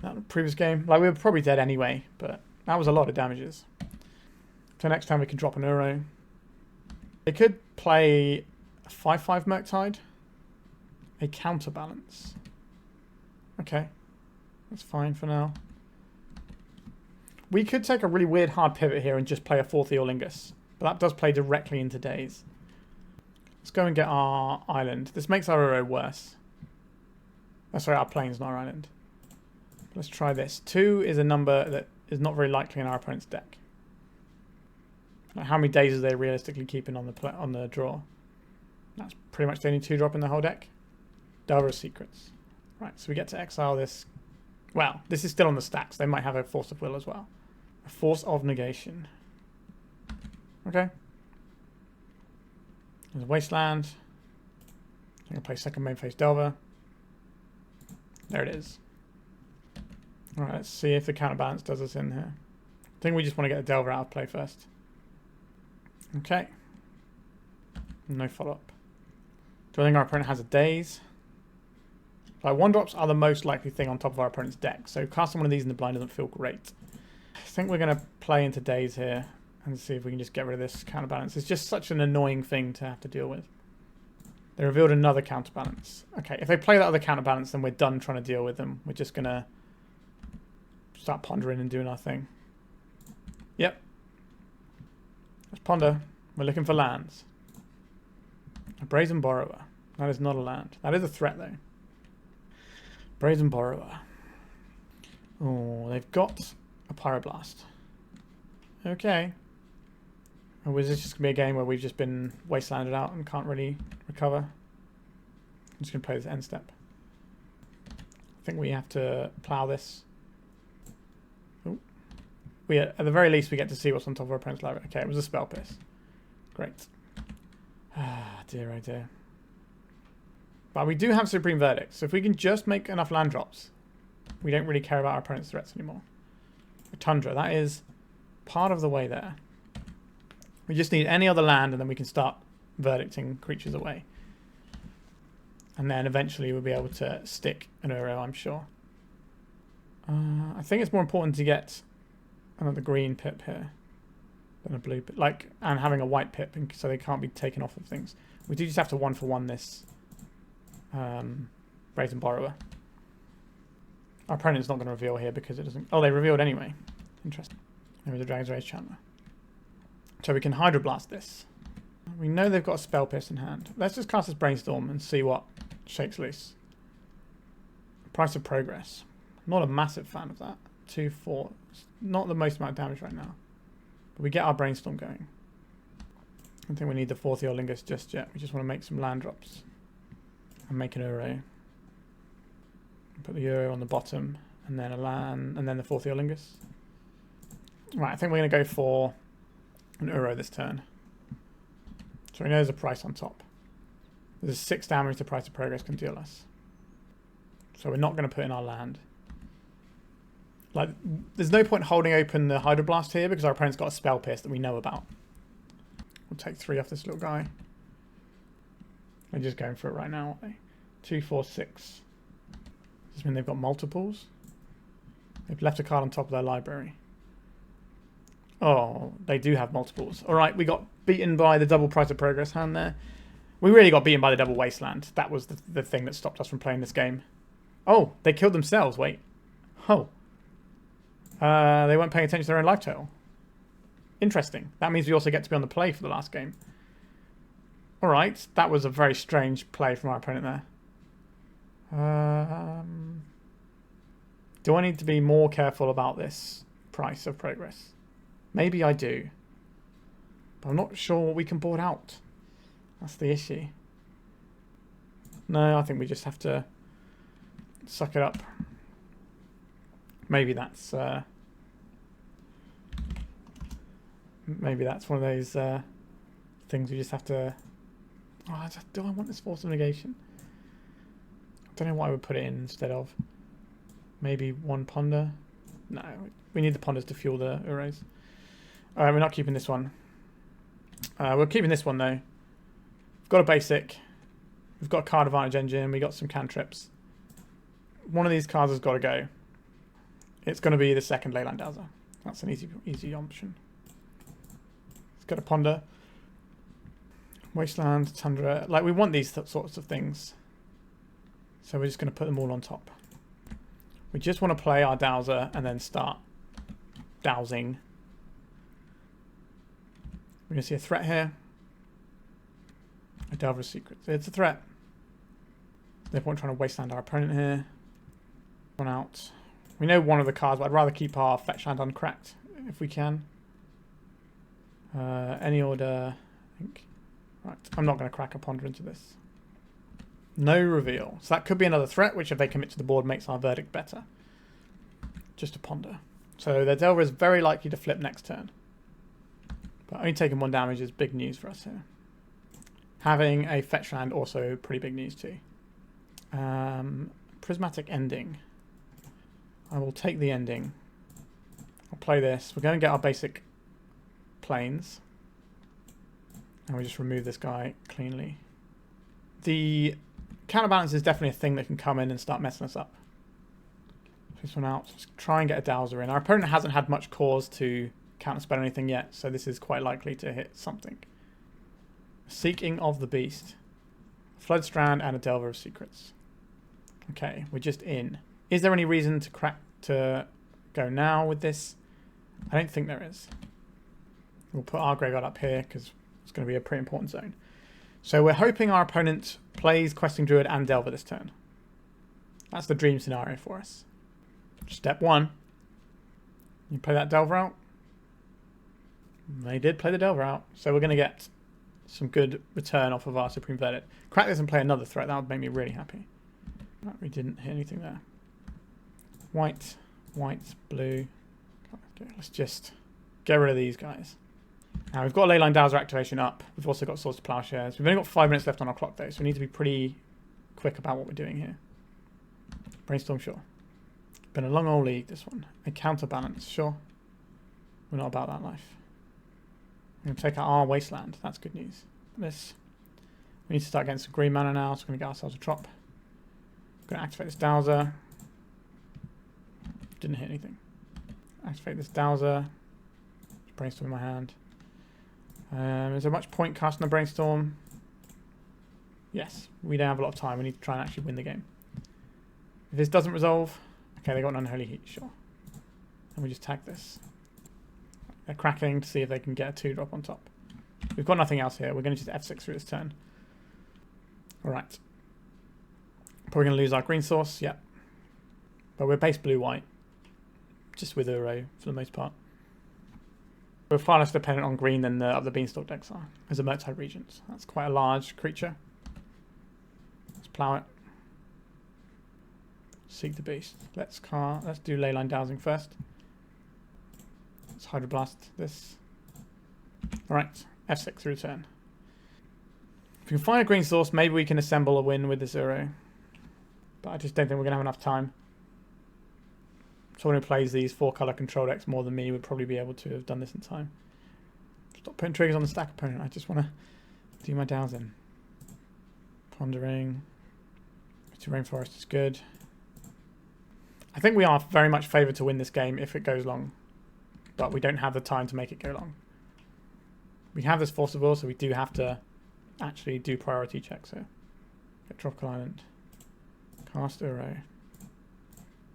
That was the previous game. Like, we were probably dead anyway, but that was a lot of damages. So next time we can drop an Uro. They could play a 5/5 Murktide. a counterbalance. Okay. That's fine for now. We could take a really weird hard pivot here and just play a Forth Eorlingas. But that does play directly into days. Let's go and get our island. This makes our Uro worse. Oh, sorry, our plains, not our island. Let's try this. 2 is a number that is not very likely in our opponent's deck. Like how many days are they realistically keeping on the draw? That's pretty much the only 2-drop in the whole deck. Delver of Secrets. Right, so we get to exile this. Well, this is still on the stacks. They might have a Force of Will as well. A Force of Negation. Okay. There's a Wasteland. I'm going to play second main phase Delver. There it is. Alright, let's see if the counterbalance does us in here. I think we just want to get the Delver out of play first. Okay. No follow-up. Do I think our opponent has a Daze? Like 1-drops are the most likely thing on top of our opponent's deck, so casting one of these in the blind doesn't feel great. I think we're going to play into Daze here and see if we can just get rid of this counterbalance. It's just such an annoying thing to have to deal with. They revealed another counterbalance. Okay, if they play that other counterbalance, then we're done trying to deal with them. We're just going to start pondering and doing our thing. Yep. Let's ponder. We're looking for lands. A Brazen Borrower. That is not a land. That is a threat, though. Brazen Borrower. Oh, they've got a Pyroblast. Okay. Or is this just going to be a game where we've just been wastelanded out and can't really recover? I'm just going to play this end step. I think we have to plow this. Ooh. At the very least, we get to see what's on top of our opponent's library. Okay, it was a Spell Pierce. Great. Ah, dear, oh dear. But we do have Supreme Verdict, so if we can just make enough land drops, we don't really care about our opponent's threats anymore. A Tundra, that is part of the way there. We just need any other land and then we can start verdicting creatures away. And then eventually we'll be able to stick an Uro, I'm sure. I think it's more important to get another green pip here than a blue pip. Like, and having a white pip so they can't be taken off of things. We do just have to 1-for-1 this Brazen Borrower. Our opponent's not going to reveal here because it doesn't... Oh, they revealed anyway. Interesting. There was a Dragon's Rage Chandler. So we can Hydroblast this. We know they've got a Spell Pierce in hand. Let's just cast this Brainstorm and see what shakes loose. Price of Progress. Not a massive fan of that. 2-4. It's not the most amount of damage right now. But we get our Brainstorm going. I don't think we need the Forth Eorlingas just yet. We just want to make some land drops. And make an Uro. Put the Uro on the bottom. And then a land. And then the Forth Eorlingas. Right, I think we're going to go for an Uro this turn. So we know there's a price on top. There's 6 damage the Price of Progress can deal us. So we're not going to put in our land. Like, there's no point holding open the Hydroblast here because our opponent's got a Spell Pierce that we know about. We'll take 3 off this little guy. We're just going for it right now, aren't they? 2, 4, 6. Does this mean they've got multiples? They've left a card on top of their library. Oh, they do have multiples. Alright, we got beaten by the double Price of Progress hand there. We really got beaten by the double Wasteland. That was the thing that stopped us from playing this game. Oh, they killed themselves. Wait. Oh. They weren't paying attention to their own life total. Interesting. That means we also get to be on the play for the last game. Alright, that was a very strange play from our opponent there. Do I need to be more careful about this Price of Progress? Maybe I do. But I'm not sure what we can board out. That's the issue. No, I think we just have to suck it up. Maybe that's one of those things we just have to... Oh, do I want this Force of Negation? I don't know what I would put it in instead of. Maybe 1 Ponder? No, we need the Ponders to fuel the Uros. We're not keeping this one. We're keeping this one though. We've got a basic. We've got a card advantage engine. We got some cantrips. One of these cards has got to go. It's going to be the second Leyline Dowser. That's an easy option. It's got a Ponder. Wasteland, Tundra. Like, we want these sorts of things. So we're just going to put them all on top. We just want to play our Dowser and then start dowsing. We're going to see a threat here. A Delver's Secrets. It's a threat. There's one trying to wasteland our opponent here. One out. We know one of the cards, but I'd rather keep our fetch land uncracked if we can. Any order, I think. Right, I'm not going to crack a ponder into this. No reveal. So that could be another threat, which if they commit to the board makes our verdict better. Just a ponder. So their Delver is very likely to flip next turn. But only taking 1 damage is big news for us here. Having a fetch land also pretty big news too. Prismatic Ending. I will take the ending. I'll play this. We're going to get our basic planes. And we just remove this guy cleanly. The counterbalance is definitely a thing that can come in and start messing us up. This one out. Let's try and get a Dowser in. Our opponent hasn't had much cause to counterspell anything yet, so this is quite likely to hit something. Seeking of the Beast. Flooded Strand and a Delver of Secrets. Okay, we're just in. Is there any reason to go now with this? I don't think there is. We'll put our graveyard up here because it's going to be a pretty important zone. So we're hoping our opponent plays Questing Druid and Delver this turn. That's the dream scenario for us. Step 1. You play that Delver out. They did play the Delver out. So we're going to get some good return off of our Supreme Verdict. Crack this and play another threat. That would make me really happy. Right, we didn't hit anything there. White, blue. Okay, let's just get rid of these guys. Now we've got Leyline Dowser activation up. We've also got Swords to Plowshares. We've only got 5 minutes left on our clock though, so we need to be pretty quick about what we're doing here. Brainstorm, sure. Been a long old league, this one. A counterbalance, sure. We're not about that life. We're going to take out our Wasteland. That's good news. This. We need to start getting some green mana now, so we're going to get ourselves a drop. We're going to activate this Dowser. Didn't hit anything. Activate this Dowser. Brainstorm in my hand. Is there much point casting a Brainstorm? Yes. We don't have a lot of time. We need to try and actually win the game. If this doesn't resolve... Okay, they got an Unholy Heat, sure. And we just tag this. They're cracking to see if they can get a 2-drop on top. We've got nothing else here. We're going to just F6 through this turn. Alright. Probably going to lose our green source, yep. But we're base blue-white. Just with Uro for the most part. We're far less dependent on green than the other Beanstalk decks are. As a Murktide Regent. That's quite a large creature. Let's plow it. Seek the Beast. Let's do Leyline Dowsing first. Let's Hydroblast this. Alright, F6 through turn. If we can find a green source, maybe we can assemble a win with this Uro. But I just don't think we're going to have enough time. Someone who plays these 4-colour control decks more than me would probably be able to have done this in time. Stop putting triggers on the stack opponent. I just want to do my dowsing. Pondering. Misty Rainforest is good. I think we are very much favoured to win this game if it goes long. But we don't have the time to make it go long. We have this Force of Will, so we do have to actually do priority checks here. Get Tropical Island. Cast Uro.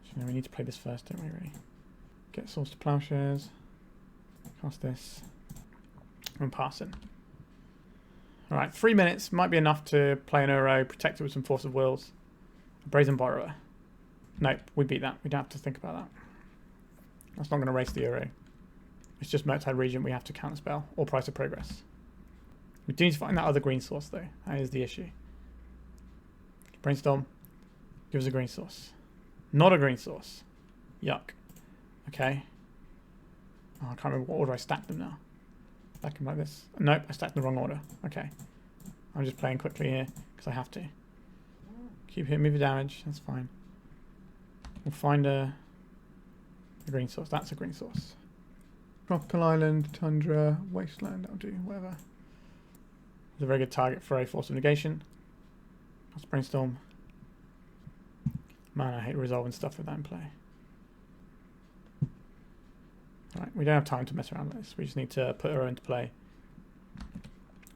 So we need to play this first, don't we, really? Get Swords to Plowshares. Cast this. And pass in. Alright, 3 minutes might be enough to play an Uro, protect it with some Force of Wills. A Brazen Borrower. Nope, we beat that. We don't have to think about that. That's not going to race the Uro. It's just Murktide Regent we have to counterspell, or Price of Progress. We do need to find that other green source, though. That is the issue. Brainstorm. Give us a green source. Not a green source. Yuck. Okay. Oh, I can't remember what order I stacked them now. Stack them like this. Nope, I stacked them the wrong order. Okay. I'm just playing quickly here, because I have to. Keep hitting me for damage. That's fine. We'll find a green source. That's a green source. Tropical Island, Tundra, Wasteland. That'll do, whatever. It's a very good target for a Force of Negation. That's Brainstorm. Man, I hate resolving stuff with that in play. Alright, we don't have time to mess around with this. We just need to put her into play.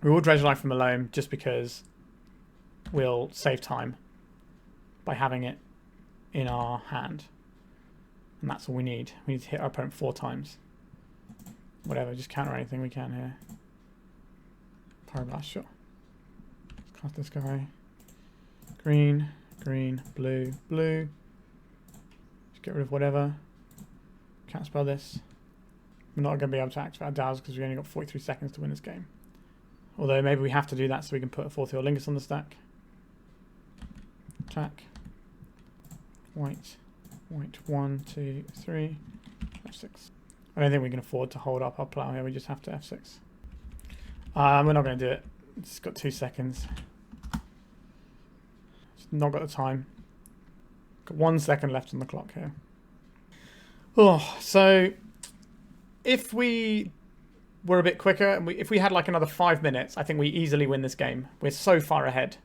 We will Dredge Life from the Loam just because we'll save time. by having it in our hand. And that's all we need. We need to hit our opponent 4 times. Whatever, just counter anything we can here. Pyroblast, sure. Let's cast this guy. Green, green, blue, blue. Just get rid of whatever. Can't spell this. We're not going to be able to activate our Dowser because we only got 43 seconds to win this game. Although maybe we have to do that so we can put a Forth Eorlingas on the stack. Attack. White. White. 1, 2, 3. F6. I don't think we can afford to hold up our plow here. We just have to F6. We're not going to do it. It's got 2 seconds. Just not got the time. Got 1 second left on the clock here. Oh, so if we were a bit quicker, and if we had like another 5 minutes, I think we easily win this game. We're so far ahead.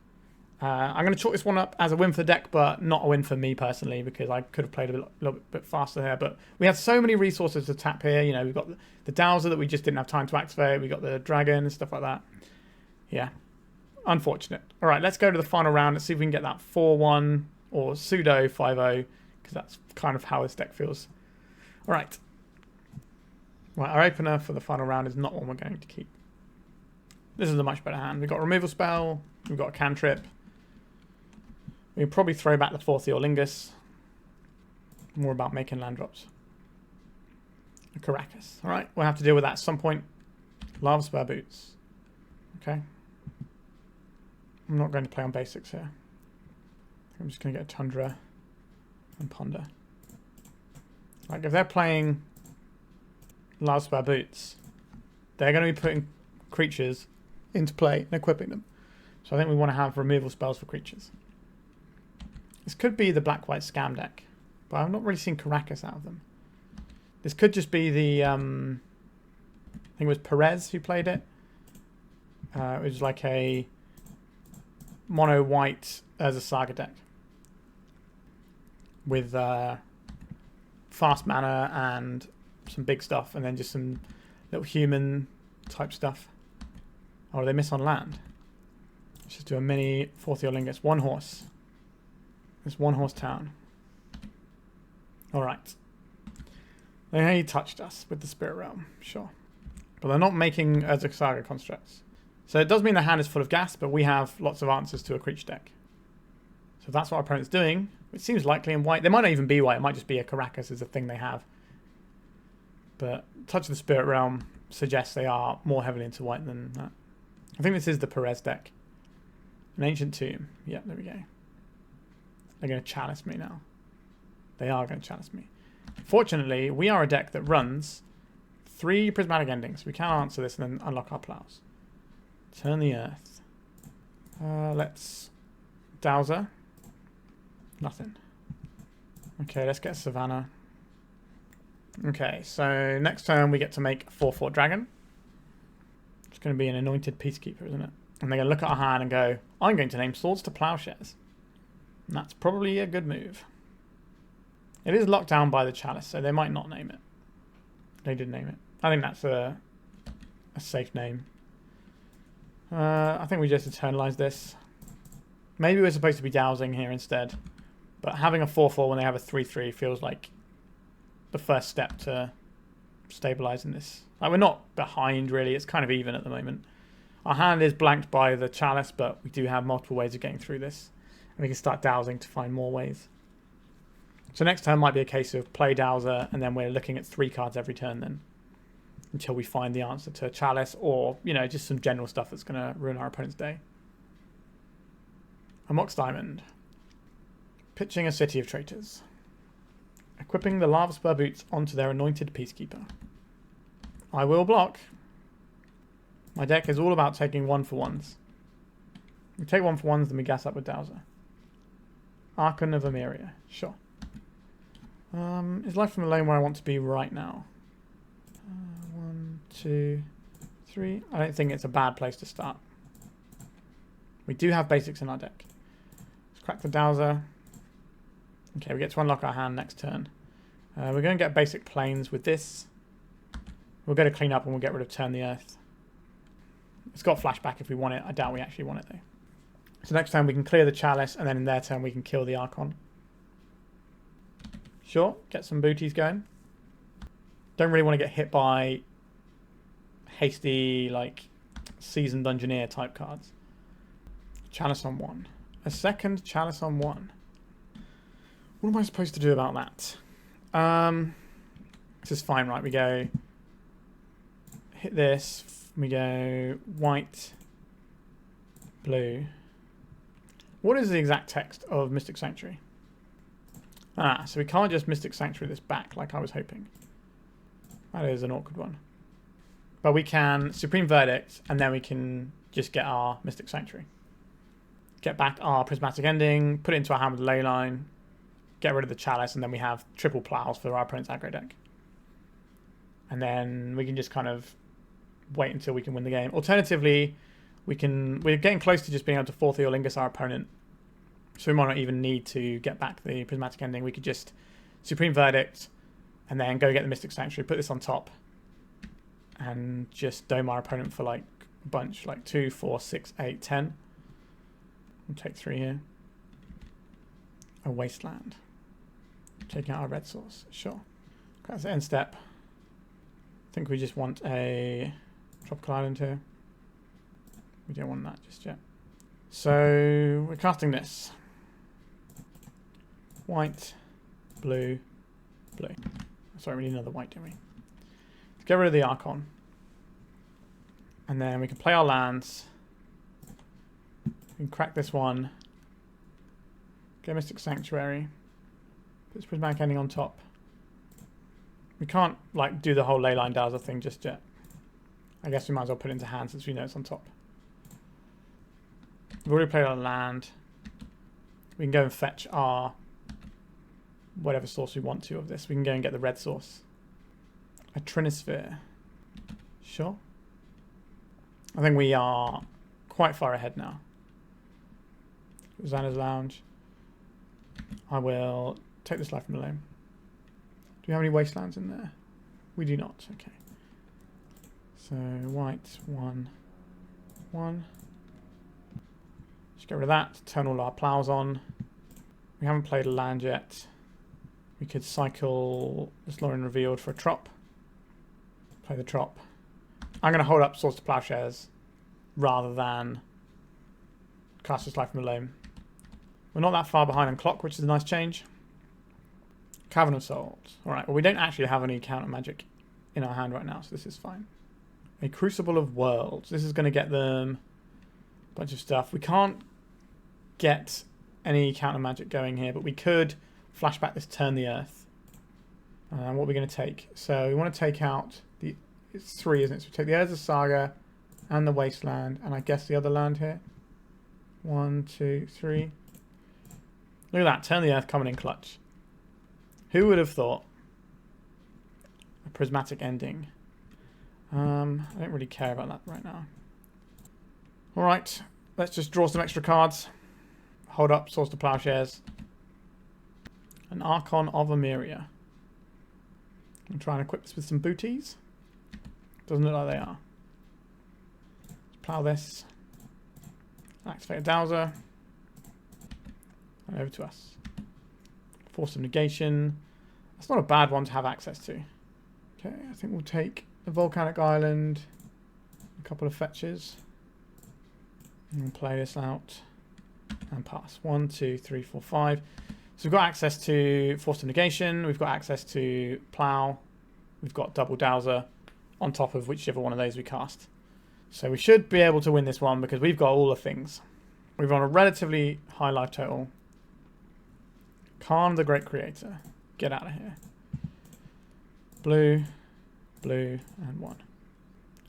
I'm going to chalk this one up as a win for the deck, but not a win for me personally, because I could have played a little bit faster here. But we had so many resources to tap here. You know, we've got the Dowser that we just didn't have time to activate. We got the Dragon and stuff like that. Yeah, unfortunate. All right, let's go to the final round and see if we can get that 4-1 or pseudo 5-0, because that's kind of how this deck feels. All right. Right, our opener for the final round is not one we're going to keep. This is a much better hand. We've got a removal spell. We've got a cantrip. We can probably throw back the Forth Eorlingas. More about making land drops. A Caracas. Alright, we'll have to deal with that at some point. Lava Spur Boots. Okay. I'm not going to play on basics here. I'm just going to get a Tundra and Ponder. Like, if they're playing Lava Spur Boots, they're going to be putting creatures into play and equipping them. So I think we want to have removal spells for creatures. This could be the black-white scam deck, but I've not really seen Caracas out of them. This could just be the, I think it was Perez who played it. It was like a mono-white as a Saga deck. With fast mana and some big stuff, and then just some little human type stuff. Oh, they miss on land. Let's just do a mini Forth Eorlingas. 1 horse. It's 1 horse town. Alright. They touched us with the Spirit Realm, sure. But they're not making Urza Saga constructs. So it does mean the hand is full of gas, but we have lots of answers to a creature deck. So if that's what our opponent's doing, it seems likely in white. They might not even be white, it might just be a Caracas is a thing they have. But Touch of the Spirit Realm suggests they are more heavily into white than that. I think this is the Perez deck. An Ancient Tomb. Yeah, there we go. They're going to chalice me now. They are going to chalice me. Fortunately, we are a deck that runs 3 Prismatic Endings. We can answer this and then unlock our plows. Turn the earth. Let's Dowser. Nothing. Okay, let's get Savannah. Okay, so next turn we get to make a 4/4 dragon. It's going to be an anointed peacekeeper, isn't it? And they're going to look at our hand and go, I'm going to name Swords to Plowshares. And that's probably a good move. It is locked down by the chalice, so they might not name it. They did name it. I think that's a safe name. I think we just eternalize this. Maybe we're supposed to be dowsing here instead. But having a 4/4 when they have a 3/3 feels like the first step to stabilizing this. Like, we're not behind, really. It's kind of even at the moment. Our hand is blanked by the chalice, but we do have multiple ways of getting through this. And we can start dowsing to find more ways. So next turn might be a case of play Dowser, and then we're looking at 3 cards every turn then. Until we find the answer to chalice, or, you know, just some general stuff that's going to ruin our opponent's day. A Mox Diamond. Pitching a City of Traitors. Equipping the Lava Spur Boots onto their anointed Peacekeeper. I will block. My deck is all about taking 1-for-1s. We take 1-for-1s, then we gas up with Dowser. Archon of Emeria. Sure. Is life from the lane where I want to be right now? 1, 2, 3. I don't think it's a bad place to start. We do have basics in our deck. Let's crack the Dowser. Okay, we get to unlock our hand next turn. We're going to get basic planes with this. We'll go to clean up and we'll get rid of Turn the Earth. It's got flashback if we want it. I doubt we actually want it though. So next time we can clear the Chalice, and then in their turn we can kill the Archon. Sure, get some booties going. Don't really want to get hit by hasty, like, Seasoned Dungeoneer type cards. Chalice on 1. A second Chalice on 1. What am I supposed to do about that? This is fine, right? We go hit this. We go white, blue. What is the exact text of Mystic Sanctuary? Ah, so we can't just Mystic Sanctuary this back like I was hoping. That is an awkward one. But we can Supreme Verdict, and then we can just get our Mystic Sanctuary. Get back our Prismatic Ending, put it into our hand with the Leyline, get rid of the Chalice, and then we have triple plows for our opponent's aggro deck. And then we can just kind of wait until we can win the game. Alternatively, we're getting close to just being able to Forth Eorlingas our opponent, so we might not even need to get back the Prismatic Ending. We could just Supreme Verdict, and then go get the Mystic Sanctuary, put this on top, and just dome our opponent for like a bunch, like 2, 4, 6, 8, 10. We'll take 3 here. A Wasteland. Taking out our red source. Sure. That's the end step. I think we just want a Tropical Island here. We don't want that just yet. So we're casting this. White, blue, blue. Sorry, we need another white, don't we? Let's get rid of the Archon. And then we can play our lands. We can crack this one. Get Mystic Sanctuary. Put this Prismatic Ending on top. We can't like do the whole Leyline Dowser thing just yet. I guess we might as well put it into hand since we know it's on top. We've already played our land. We can go and fetch our whatever source we want to of this. We can go and get the red source. A Trinisphere. Sure. I think we are quite far ahead now. Xander's Lounge. I will take this life from the Loam. Do we have any wastelands in there? We do not. Okay. So white, 1, 1. Just get rid of that. Turn all our plows on. We haven't played a land yet. We could cycle this Lórien Revealed for a trop. Play the trop. I'm going to hold up Swords to Plowshares rather than cast this life from the Loam. We're not that far behind on clock, which is a nice change. Cavern of Souls. Alright, well we don't actually have any counter magic in our hand right now, so this is fine. A Crucible of Worlds. This is going to get them a bunch of stuff. We can't get any counter magic going here, but we could flashback this Turn the Earth. What are we going to take? So we want to take out the... It's 3, isn't it? So we take the Urza Saga and the Wasteland, and I guess the other land here. 1, 2, 3. Look at that. Turn the Earth coming in clutch. Who would have thought? A Prismatic Ending. I don't really care about that right now. Alright, let's just draw some extra cards. Hold up Swords to Plowshares. An Archon of Emeria. I'm trying to equip this with some booties. Doesn't look like they are. Let's plow this. Activate a Dowser. And over to us. Force of Negation. That's not a bad one to have access to. Okay, I think we'll take the Volcanic Island. A couple of fetches. And play this out. And pass. 1, 2, 3, 4, 5. So we've got access to Force of Negation. We've got access to Plow. We've got double Dowser on top of whichever one of those we cast. So we should be able to win this one because we've got all the things. We've on a relatively high life total. Khan the Great Creator. Get out of here. Blue, blue, and 1.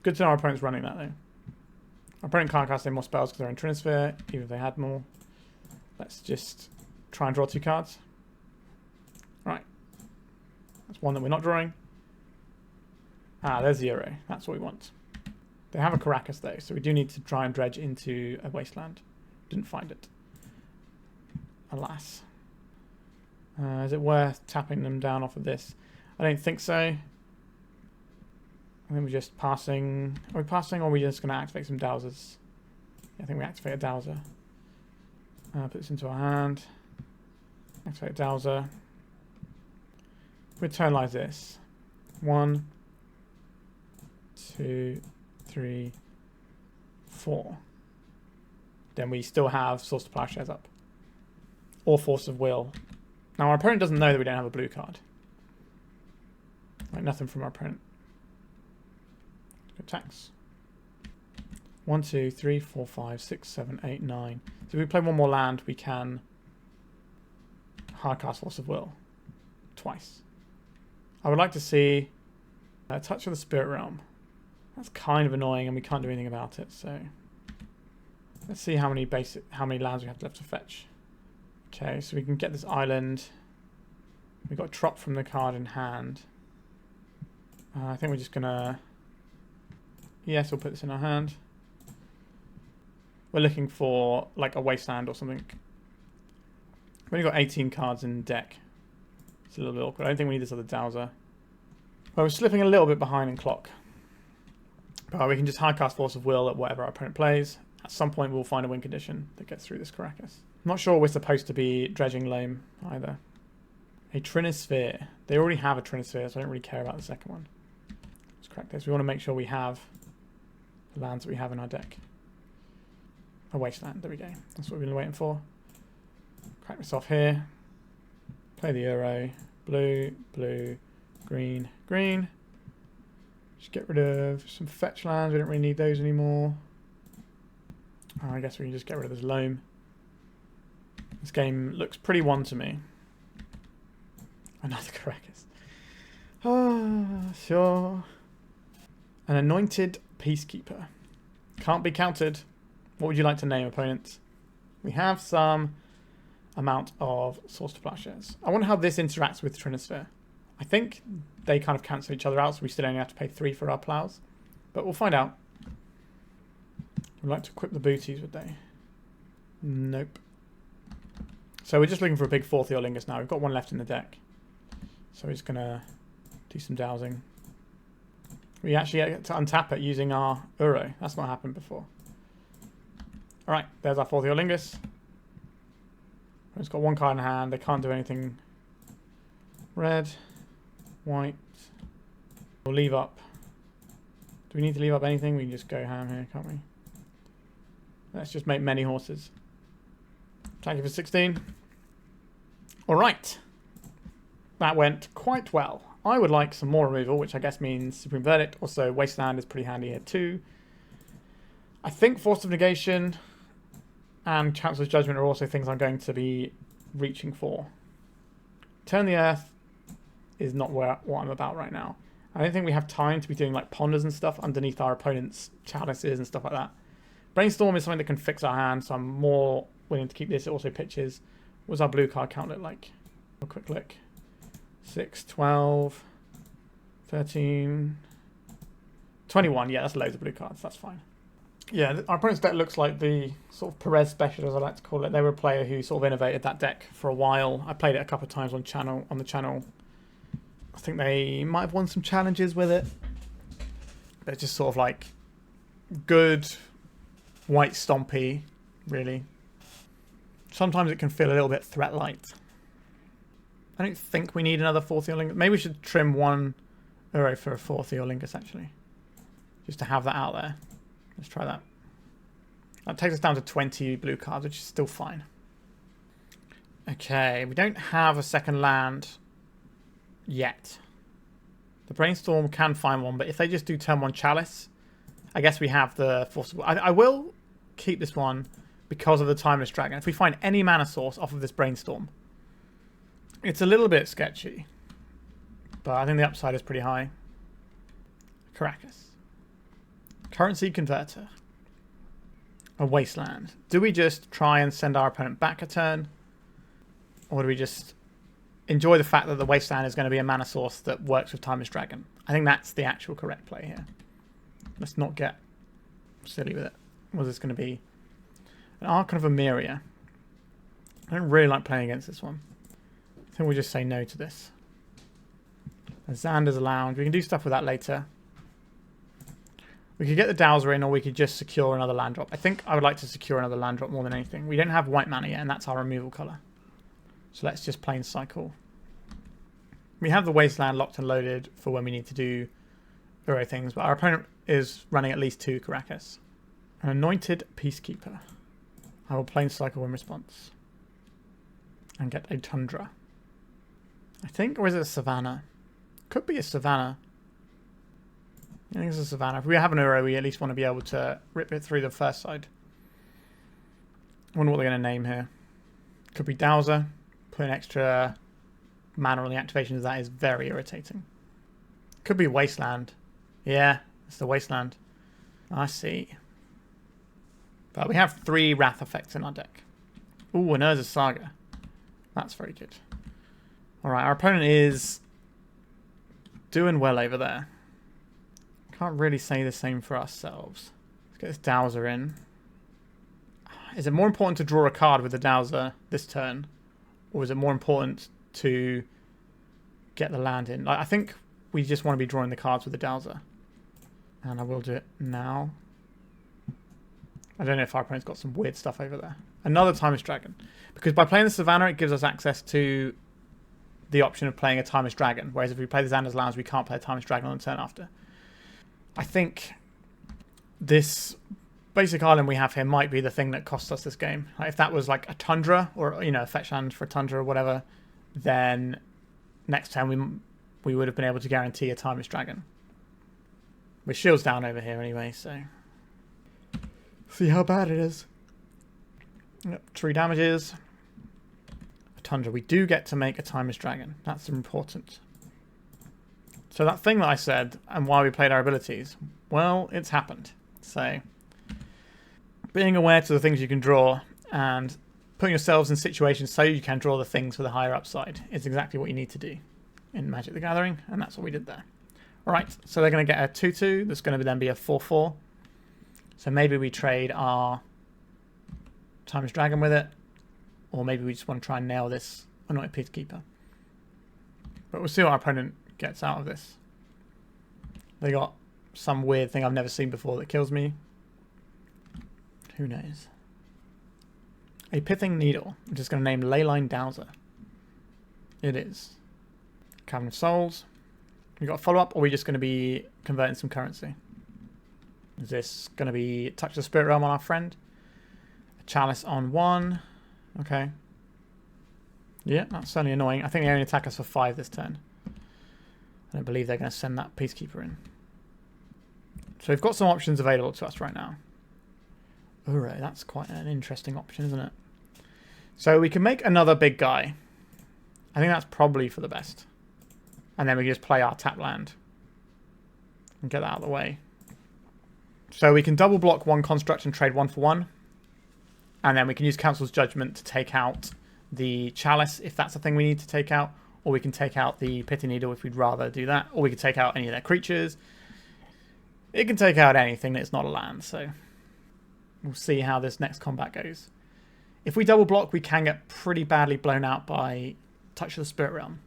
Good to know our opponent's running that though. Our opponent can't cast any more spells because they're in Trinisphere, even if they had more. Let's just try and draw 2 cards. Right. That's one that we're not drawing. Ah, there's 0. That's what we want. They have a Caracas though, so we do need to try and dredge into a Wasteland. Didn't find it. Alas. Is it worth tapping them down off of this? I don't think so. I think we're just passing. Are we passing or are we just going to activate some Dowsers? Yeah, I think we activate a Dowser. Put this into our hand. Activate Dowser. We eternalize this. 1, 2, 3, 4. Then we still have Source to Plowshares up. Or Force of Will. Now our opponent doesn't know that we don't have a blue card. Like nothing from our opponent. Attacks. 1, 2, 3, 4, 5, 6, 7, 8, 9. So if we play one more land, we can hardcast Force of Will. Twice. I would like to see a Touch of the Spirit Realm. That's kind of annoying and we can't do anything about it, so let's see how many lands we have left to fetch. Okay, so we can get this island. We've got a drop from the card in hand. I think we're just gonna... Yes, we'll put this in our hand. We're looking for like a Wasteland or something. We've only got 18 cards in deck. It's a little bit awkward. I don't think we need this other Dowser. Well, we're slipping a little bit behind in clock. But we can just hardcast Force of Will at whatever our opponent plays. At some point we'll find a win condition that gets through this Caracas. I'm not sure we're supposed to be dredging Loam either. A Trinisphere. They already have a Trinisphere, so I don't really care about the second one. Let's crack this. We want to make sure we have the lands that we have in our deck. A Wasteland. There we go. That's what we've been waiting for. Crack this off here. Play the Euro. Blue, blue, green, green. Just get rid of some fetch lands. We don't really need those anymore. Oh, I guess we can just get rid of this Loam. This game looks pretty one to me. Another Caracas. Ah, sure. An Anointed Peacekeeper. Can't be countered. What would you like to name, opponents? We have some amount of Source to Plowshares. I wonder how this interacts with Trinisphere. I think they kind of cancel each other out, so we still only have to pay 3 for our plows. But we'll find out. We'd like to equip the booties, would they? Nope. So we're just looking for a big Forth Eorlingas now. We've got one left in the deck. So we're just going to do some dowsing. We actually get to untap it using our Uro. That's not happened before. Alright, there's our Forth Eorlingas. It's got one card in hand. They can't do anything. Red, white. We'll leave up. Do we need to leave up anything? We can just go ham here, can't we? Let's just make many horses. Thank you for 16. Alright. That went quite well. I would like some more removal, which I guess means Supreme Verdict. Also, Wasteland is pretty handy here too. I think Force of Negation and Chancellor's Judgment are also things I'm going to be reaching for. Turn the Earth is not what I'm about right now. I don't think we have time to be doing like ponders and stuff underneath our opponent's chalices and stuff like that. Brainstorm is something that can fix our hand, so I'm more willing to keep this. It also pitches. What does our blue card count look like? A quick look. 6, 12, 13, 21. Yeah, that's loads of blue cards. That's fine. Yeah, our opponent's deck looks like the sort of Perez special, as I like to call it. They were a player who sort of innovated that deck for a while. I played it a couple of times on the channel. I think they might have won some challenges with it. But it's just sort of like good white stompy, really. Sometimes it can feel a little bit threat light. I don't think we need another Forth Eorlingas. Maybe we should trim one Uro for a Forth Eorlingas, actually. Just to have that out there. Let's try that. That takes us down to 20 blue cards, which is still fine. Okay, we don't have a second land yet. The Brainstorm can find one, but if they just do turn 1 Chalice, I guess we have the Force of... I will keep this one because of the Timeless Dragon. If we find any mana source off of this Brainstorm, it's a little bit sketchy, but I think the upside is pretty high. Caracas. Currency Converter. A Wasteland. Do we just try and send our opponent back a turn? Or do we just enjoy the fact that the Wasteland is going to be a mana source that works with Timeless Dragon? I think that's the actual correct play here. Let's not get silly with it. What is this going to be? An Archon of Emeria. I don't really like playing against this one. I think we'll just say no to this. Xander's a lounge. We can do stuff with that later. We could get the Dowser in, or we could just secure another land drop. I think I would like to secure another land drop more than anything. We don't have white mana yet, and that's our removal colour. So let's just plain cycle. We have the Wasteland locked and loaded for when we need to do Uro things, but our opponent is running at least 2 Karakas. An Anointed Peacekeeper. I will plain cycle in response. And get a Tundra. I think, or is it a Savannah? Could be a Savannah. I think it's a Savannah. If we have an Uro, we at least want to be able to rip it through the first side. I wonder what they're going to name here. Could be Dowser. Put an extra mana on the activation of that is very irritating. Could be Wasteland. Yeah, it's the Wasteland. I see. But we have 3 Wrath effects in our deck. Ooh, an Urza Saga. That's very good. Alright, our opponent is doing well over there. Can't really say the same for ourselves. Let's get this Dowser in. Is it more important to draw a card with the Dowser this turn? Or is it more important to get the land in? I think we just want to be drawing the cards with the Dowser. And I will do it now. I don't know if our opponent's got some weird stuff over there. Another Timeless Dragon. Because by playing the Savannah, it gives us access to the option of playing a Timeless Dragon. Whereas if we play the Xander's Lands, we can't play a Timeless Dragon on the turn after. I think this basic island we have here might be the thing that costs us this game. Like if that was like a Tundra, or a fetch land for a Tundra or whatever, then next turn we would have been able to guarantee a Timeless Dragon. With shields down over here anyway, so see how bad it is. Yep, 3 damages. A Tundra. We do get to make a Timeless Dragon. That's important. So that thing that I said, and why we played our abilities, well, it's happened. So being aware to the things you can draw and putting yourselves in situations so you can draw the things with a higher upside is exactly what you need to do in Magic the Gathering, and that's what we did there. Alright, so they're going to get a 2-2. That's going to then be a 4-4. So maybe we trade our Timeless Dragon with it, or maybe we just want to try and nail this Anointed Peacekeeper. But we'll see what our opponent gets out of this. They got some weird thing I've never seen before that kills me. Who knows? A Pithing Needle. I'm just going to name Leyline Dowser. It is. Cavern of Souls. We got a follow-up, or are we just going to be converting some currency? Is this going to be Touch the Spirit Realm on our friend? A Chalice on 1. Okay. Yeah, that's certainly annoying. I think they only attack us for 5 this turn. I don't believe they're going to send that Peacekeeper in. So we've got some options available to us right now. Uro, that's quite an interesting option, isn't it? So we can make another big guy. I think that's probably for the best. And then we can just play our tap land. And get that out of the way. So we can double block 1 construct and trade 1 for 1. And then we can use Council's Judgment to take out the Chalice if that's the thing we need to take out. Or we can take out the Pithing Needle if we'd rather do that. Or we could take out any of their creatures. It can take out anything that's not a land, so we'll see how this next combat goes. If we double block, we can get pretty badly blown out by Touch of the Spirit Realm.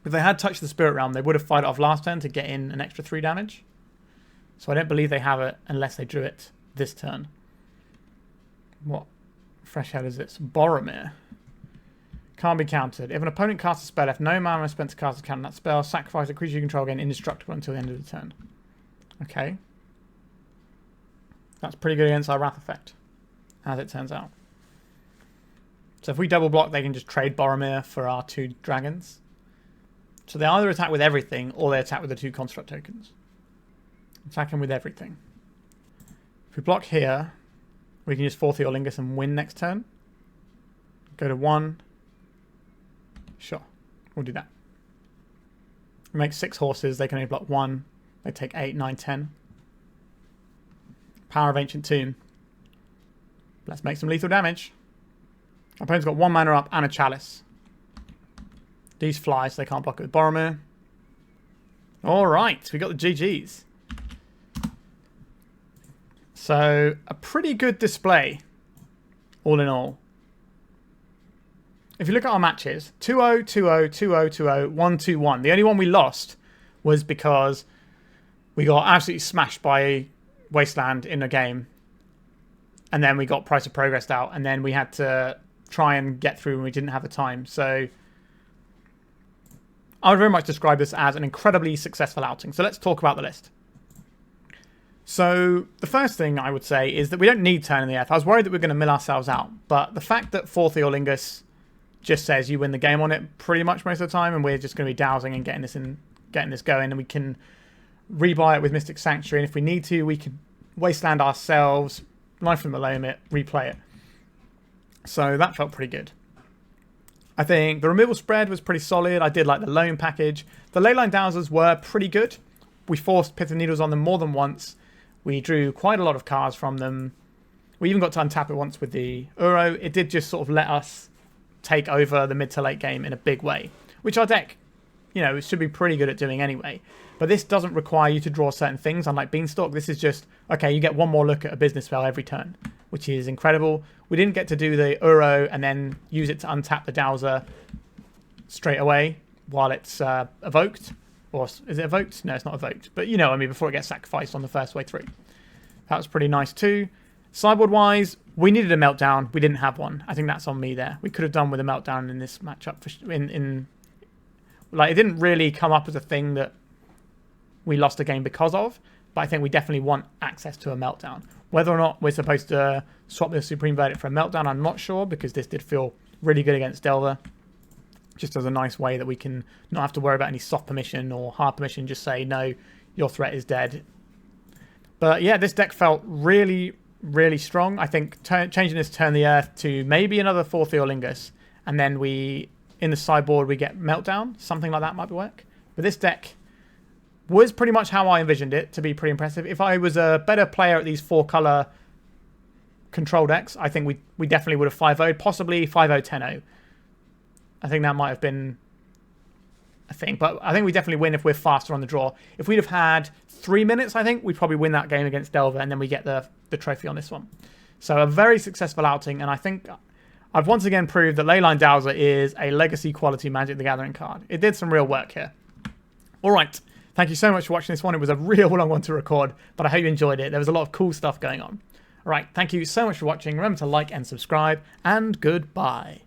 If they had Touch of the Spirit Realm, they would have fired it off last turn to get in an extra 3 damage. So I don't believe they have it unless they drew it this turn. What fresh head is this? Boromir. Can't be countered. If an opponent casts a spell, if no mana is spent to cast a counter on that spell, sacrifice a creature you control again indestructible until the end of the turn. Okay. That's pretty good against our Wrath effect, as it turns out. So if we double block, they can just trade Boromir for our 2 dragons. So they either attack with everything, or they attack with the 2 construct tokens. Attacking with everything. If we block here, we can use Forth Eorlingas and win next turn. Go to 1. Sure, we'll do that. We make 6 horses, they can only block 1. They take 8, 9, 10. Power of Ancient Tomb. Let's make some lethal damage. Our opponent's got 1 mana up and a Chalice. These fly, so they can't block it with Boromir. Alright, we got the GGs. So, a pretty good display, all in all. If you look at our matches, 2-0, 2-0, 2-0, 2-0, 1-2-1. The only one we lost was because we got absolutely smashed by Wasteland in a game. And then we got Price of Progress out, and then we had to try and get through and we didn't have the time. So I would very much describe this as an incredibly successful outing. So let's talk about the list. So the first thing I would say is that we don't need Turn in the Earth. I was worried that we were going to mill ourselves out, but the fact that Forth Eorlingas just says you win the game on it pretty much most of the time, and we're just going to be dowsing and getting this going, and we can rebuy it with Mystic Sanctuary, and if we need to, we can Wasteland ourselves, Life from the Loam it, replay it. So that felt pretty good. I think the removal spread was pretty solid. I did like the Loam package. The Leyline Dowsers were pretty good. We forced Pith of Needles on them more than once. We drew quite a lot of cards from them. We even got to untap it once with the Uro. It did just sort of let us take over the mid to late game in a big way, which our deck, you know, should be pretty good at doing anyway. But this doesn't require you to draw certain things, unlike Beanstalk. This is just, okay, you get one more look at a business spell every turn, which is incredible. We didn't get to do the Uro and then use it to untap the Dowser straight away while it's evoked. Or is it evoked? No, it's not evoked. But you know what I mean, before it gets sacrificed on the first way through. That was pretty nice too. Sideboard-wise, we needed a Meltdown. We didn't have one. I think that's on me there. We could have done with a Meltdown in this matchup. Like, it didn't really come up as a thing that we lost a game because of, but I think we definitely want access to a Meltdown. Whether or not we're supposed to swap the Supreme Verdict for a Meltdown, I'm not sure, because this did feel really good against Delver. Just as a nice way that we can not have to worry about any soft permission or hard permission, just say, no, your threat is dead. But yeah, this deck felt really, really strong. I think changing this Turn the Earth to maybe another Forth Eorlingas, and then in the sideboard, we get Meltdown. Something like that might work. But this deck was pretty much how I envisioned it to be pretty impressive. If I was a better player at these 4-color control decks, I think we definitely would have 5-0'd, possibly 5-0, 10-0. I think that might have been a thing. But I think we definitely win if we're faster on the draw. If we'd have had 3 minutes, I think, we'd probably win that game against Delver, and then we get the trophy on this one. So a very successful outing, and I think I've once again proved that Leyline Dowser is a legacy quality Magic the Gathering card. It did some real work here. All right. Thank you so much for watching this one. It was a real long one to record, but I hope you enjoyed it. There was a lot of cool stuff going on. All right. Thank you so much for watching. Remember to like and subscribe, and goodbye.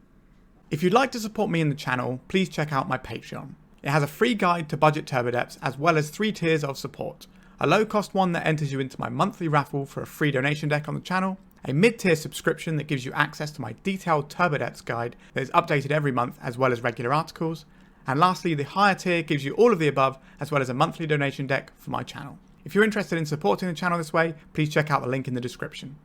If you'd like to support me in the channel, please check out my Patreon. It has a free guide to budget turbo depths, as well as 3 tiers of support. A low-cost one that enters you into my monthly raffle for a free donation deck on the channel, a mid-tier subscription that gives you access to my detailed turbo depths guide that is updated every month, as well as regular articles, and lastly, the higher tier gives you all of the above, as well as a monthly donation deck for my channel. If you're interested in supporting the channel this way, please check out the link in the description.